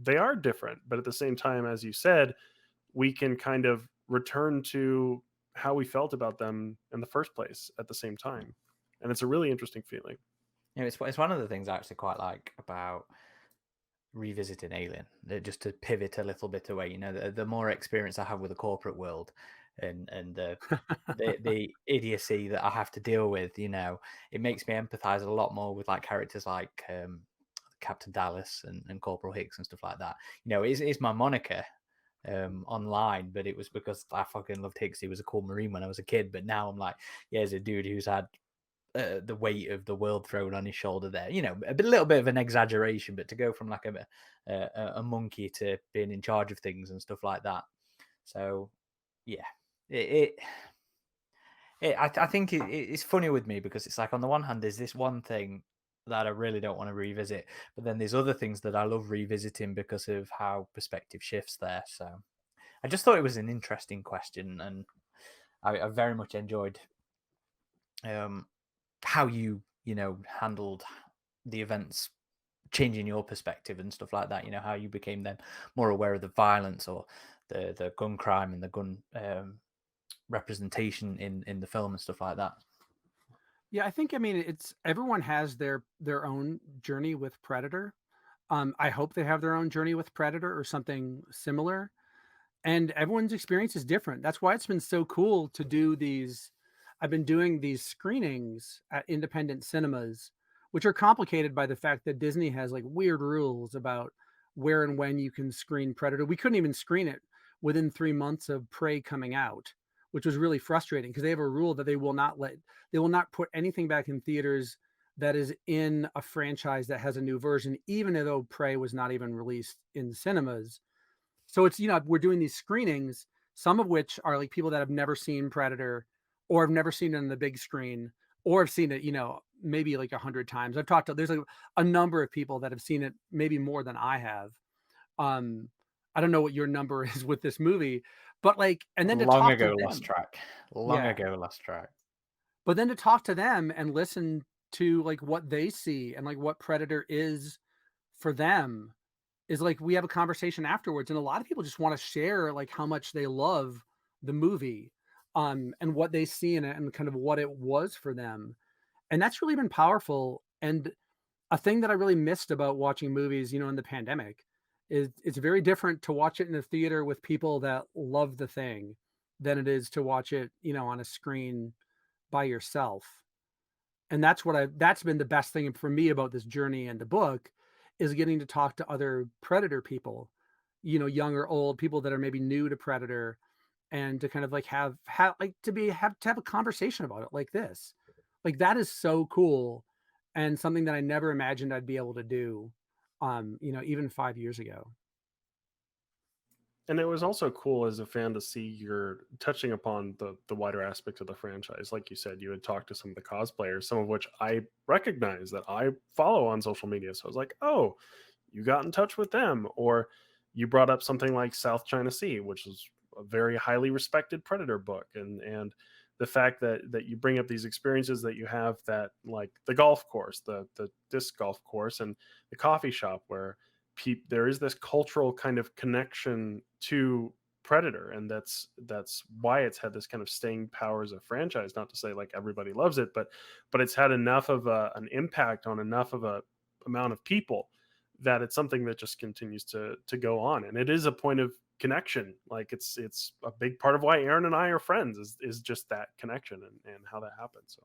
they are different, but at the same time, as you said, we can kind of return to how we felt about them in the first place at the same time. And it's a really interesting feeling. It's one of the things I actually quite like about revisiting Alien, just to pivot a little bit away. The more experience I have with the corporate world and the idiocy that I have to deal with, it makes me empathize a lot more with, like, characters like Captain Dallas and Corporal Hicks and stuff like that. You know, it's my moniker online, but it was because I fucking loved Hicks. He was a cool Marine when I was a kid, but now I'm like, yeah, he's a dude who's had the weight of the world thrown on his shoulder there. You know, little bit of an exaggeration, but to go from like a monkey to being in charge of things and stuff like that. So yeah, I think it's funny with me because it's like, on the one hand, there's this one thing that I really don't want to revisit, but then there's other things that I love revisiting because of how perspective shifts there. So I just thought it was an interesting question, and I very much enjoyed how you handled the events changing your perspective and stuff like that. You know, how you became then more aware of the violence or the gun crime and the gun representation in the film and stuff like that. Yeah, I think, I mean, it's everyone has their own journey with Predator. I hope they have their own journey with Predator or something similar. And everyone's experience is different. That's why it's been so cool to do these. I've been doing these screenings at independent cinemas, which are complicated by the fact that Disney has like weird rules about where and when you can screen Predator. We couldn't even screen it within 3 months of Prey coming out, which was really frustrating because they have a rule that they will not put anything back in theaters that is in a franchise that has a new version, even though Prey was not even released in cinemas. So it's, we're doing these screenings, some of which are like people that have never seen Predator or have never seen it on the big screen or have seen it, maybe like 100 times. There's like a number of people that have seen it maybe more than I have. I don't know what your number is with this movie, but like, and then to Long talk ago, to them, lost track. Long ago, lost track. But then to talk to them and listen to like what they see and like what Predator is for them is like, we have a conversation afterwards. And a lot of people just want to share like how much they love the movie, and what they see in it and kind of what it was for them. And that's really been powerful. And a thing that I really missed about watching movies, in the pandemic is it's very different to watch it in a theater with people that love the thing than it is to watch it, on a screen by yourself. And that's been the best thing for me about this journey and the book, is getting to talk to other Predator people, young or old, people that are maybe new to Predator, and to kind of like have a conversation about it like this. Like that is so cool, and something that I never imagined I'd be able to do, even 5 years ago. And it was also cool as a fan to see you're touching upon the wider aspects of the franchise. Like you said, you had talked to some of the cosplayers, some of which I recognize that I follow on social media. So I was like, oh, you got in touch with them. Or you brought up something like South China Sea, which is a very highly respected Predator book. And the fact that you bring up these experiences that you have, that like the golf course, the disc golf course, and the coffee shop where there is this cultural kind of connection to Predator, and that's why it's had this kind of staying power as a franchise. Not to say like everybody loves it, but it's had enough of an impact on enough of a amount of people that it's something that just continues to go on, and it is a point of connection. Like it's a big part of why Aaron and I are friends, is just that connection and how that happens. So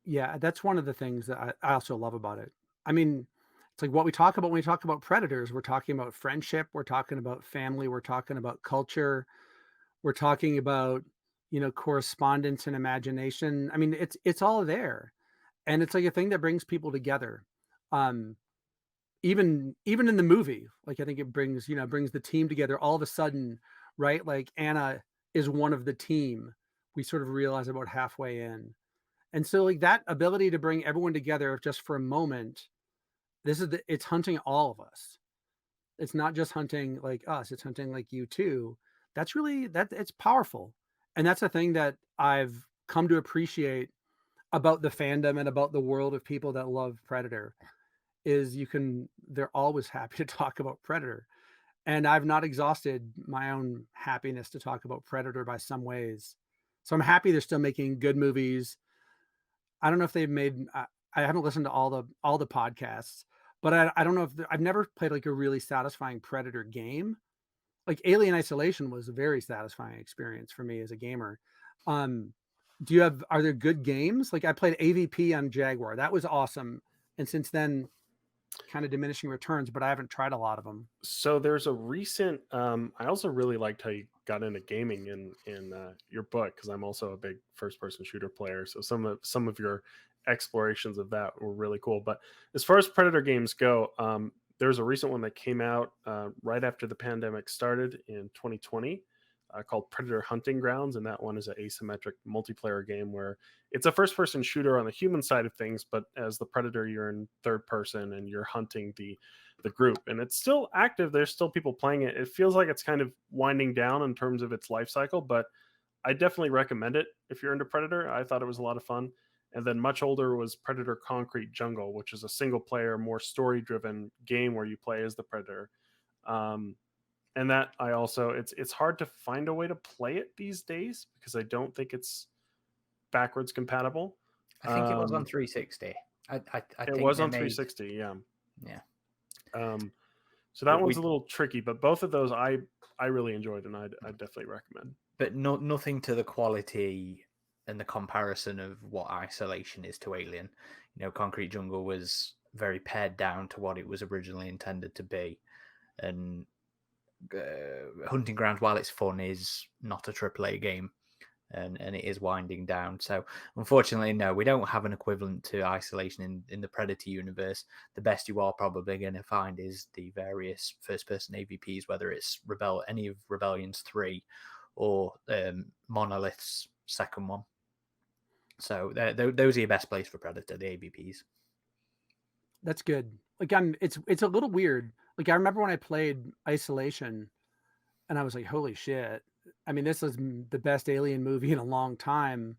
Yeah, that's one of the things that I also love about it. I mean, it's like what we talk about when we talk about Predators. We're talking about friendship, we're talking about family, we're talking about culture, we're talking about, correspondence and imagination. I mean, it's all there. And it's like a thing that brings people together. Um, even in the movie, like I think it brings the team together all of a sudden, right? Like Anna is one of the team. We sort of realize about halfway in. And so like that ability to bring everyone together just for a moment, it's hunting all of us. It's not just hunting like us, it's hunting like you too. That's really, it's powerful. And that's a thing that I've come to appreciate about the fandom and about the world of people that love Predator, is they're always happy to talk about Predator. And I've not exhausted my own happiness to talk about Predator by some ways. So I'm happy they're still making good movies. I don't know if they've made, I haven't listened to all the podcasts, but I don't know if I've never played like a really satisfying Predator game. Like Alien Isolation was a very satisfying experience for me as a gamer. Um, are there good games? Like I played AVP on Jaguar. That was awesome. And since then, kind of diminishing returns, but I haven't tried a lot of them. So there's a recent. I also really liked how you got into gaming in your book, because I'm also a big first person shooter player. So some of your explorations of that were really cool. But as far as Predator games go, there's a recent one that came out right after the pandemic started in 2020. Called Predator Hunting Grounds, and that one is an asymmetric multiplayer game where it's a first-person shooter on the human side of things, but as the Predator, you're in third person and you're hunting the group, and it's still active. There's still people playing it. It feels like it's kind of winding down in terms of its life cycle, but I definitely recommend it if you're into Predator. I thought it was a lot of fun. And then much older was Predator Concrete Jungle, which is a single-player, more story-driven game where you play as the Predator. Um, and that I also it's hard to find a way to play it these days because I don't think it's backwards compatible. I think it was on 360. I It think was they on made 360, yeah. yeah. So that But one's a little tricky, but both of those I really enjoyed, and I definitely recommend. but nothing to the quality and the comparison of what Isolation is to Alien. You know, Concrete Jungle was very pared down to what it was originally intended to be, and Hunting Grounds, while it's fun, is not a AAA game, and it is winding down. So unfortunately, no, we don't have an equivalent to Isolation in the Predator universe. The best you are probably going to find is the various first-person AVPs, whether it's any of Rebellion's 3 or Monolith's second one. So those are your best place for Predator, the AVPs. That's good. Like it's a little weird. Like I remember when I played Isolation, and I was like, "Holy shit!" I mean, this is the best Alien movie in a long time,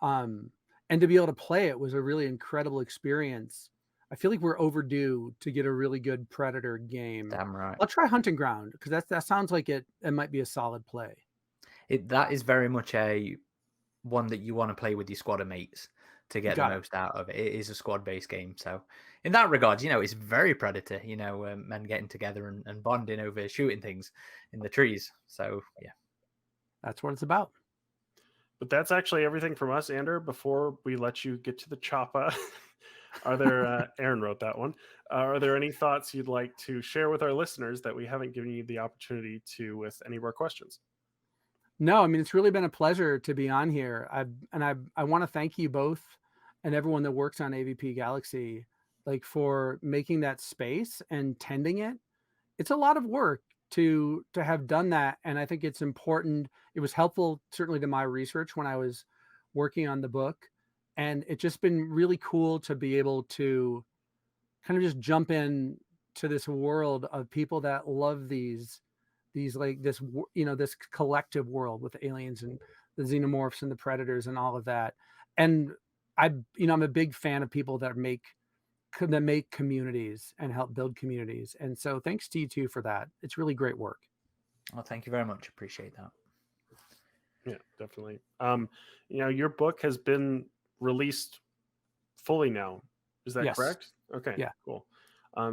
and to be able to play it was a really incredible experience. I feel like we're overdue to get a really good Predator game. Damn right. I'll try Hunting Ground because that sounds like it might be a solid play. That is very much a one that you want to play with your squad of mates to get the most out of it. It is a squad-based game, so in that regard, you know, it's very Predator. You know, men getting together and bonding over shooting things in the trees. So yeah, that's what it's about. But that's actually everything from us, Ander. Before we let you get to the choppa, are there? Aaron wrote that one. Are there any thoughts you'd like to share with our listeners that we haven't given you the opportunity to with any of our questions? No, I mean, it's really been a pleasure to be on here. I want to thank you both and everyone that works on AVP Galaxy, like for making that space and tending it. It's a lot of work to have done that. And I think it's important. It was helpful certainly to my research when I was working on the book. And it's just been really cool to be able to kind of just jump in to this world of people that love these like this, you know, this collective world with the aliens and the xenomorphs and the predators and all of that. And I'm a big fan of people that make communities and help build communities. And so thanks to you too for that. It's really great work. Well, thank you very much. Appreciate that. Yeah, definitely. You know, your book has been released fully now. Is that correct? Okay, yeah, cool.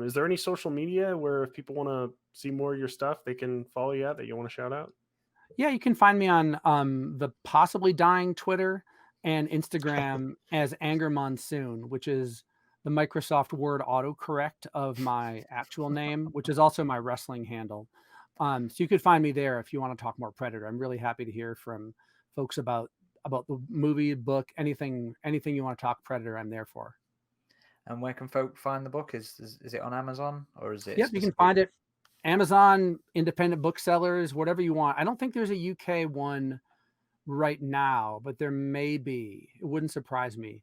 Is there any social media where if people want to see more of your stuff, they can follow you at that you want to shout out? Yeah, you can find me on the possibly dying Twitter and Instagram as Ander Monson, which is the Microsoft Word autocorrect of my actual name, which is also my wrestling handle. So you could find me there if you want to talk more Predator. I'm really happy to hear from folks about the movie, book, anything you want to talk Predator. I'm there for. And where can folk find the book? Is it on Amazon or is it? Yep, you can find it Amazon, independent booksellers, whatever you want. I don't think there's a UK one right now, but there may be. It wouldn't surprise me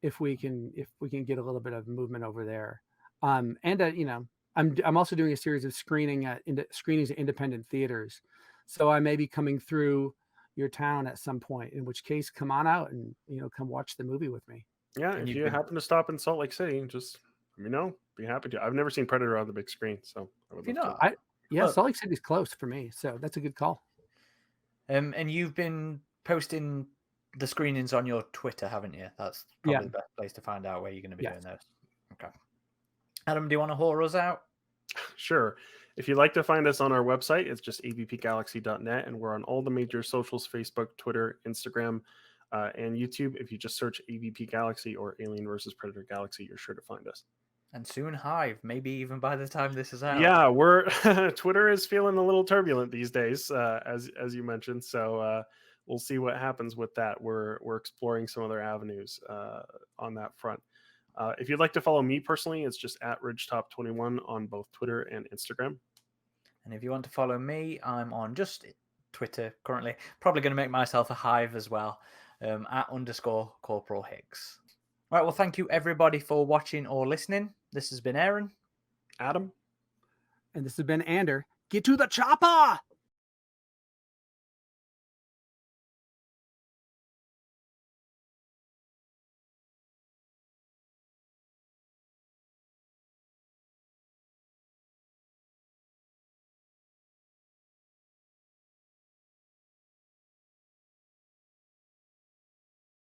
if we can get a little bit of movement over there. And you know, I'm also doing a series of screenings at independent theaters, so I may be coming through your town at some point. In which case, come on out and come watch the movie with me. Yeah, if you happen to stop in Salt Lake City, just let me know. Be happy to. I've never seen Predator on the big screen, so I would love to. Salt Lake City's close for me, so that's a good call. And you've been posting the screenings on your Twitter, haven't you? That's probably the best place to find out where you're going to be doing those. Okay. Adam, do you want to whore us out? Sure. If you'd like to find us on our website, it's just avpgalaxy.net, and we're on all the major socials: Facebook, Twitter, Instagram, and YouTube. If you just search AVP Galaxy or Alien vs. Predator Galaxy, you're sure to find us. And soon Hive, maybe even by the time this is out. Yeah, we're Twitter is feeling a little turbulent these days, as you mentioned. So we'll see what happens with that. We're exploring some other avenues on that front. If you'd like to follow me personally, it's just at RidgeTop21 on both Twitter and Instagram. And if you want to follow me, I'm on just Twitter currently. Probably going to make myself a Hive as well, at _Corporal Hicks. Right, well, thank you everybody for watching or listening. This has been Aaron. Adam. And this has been Ander. Get to the chopper!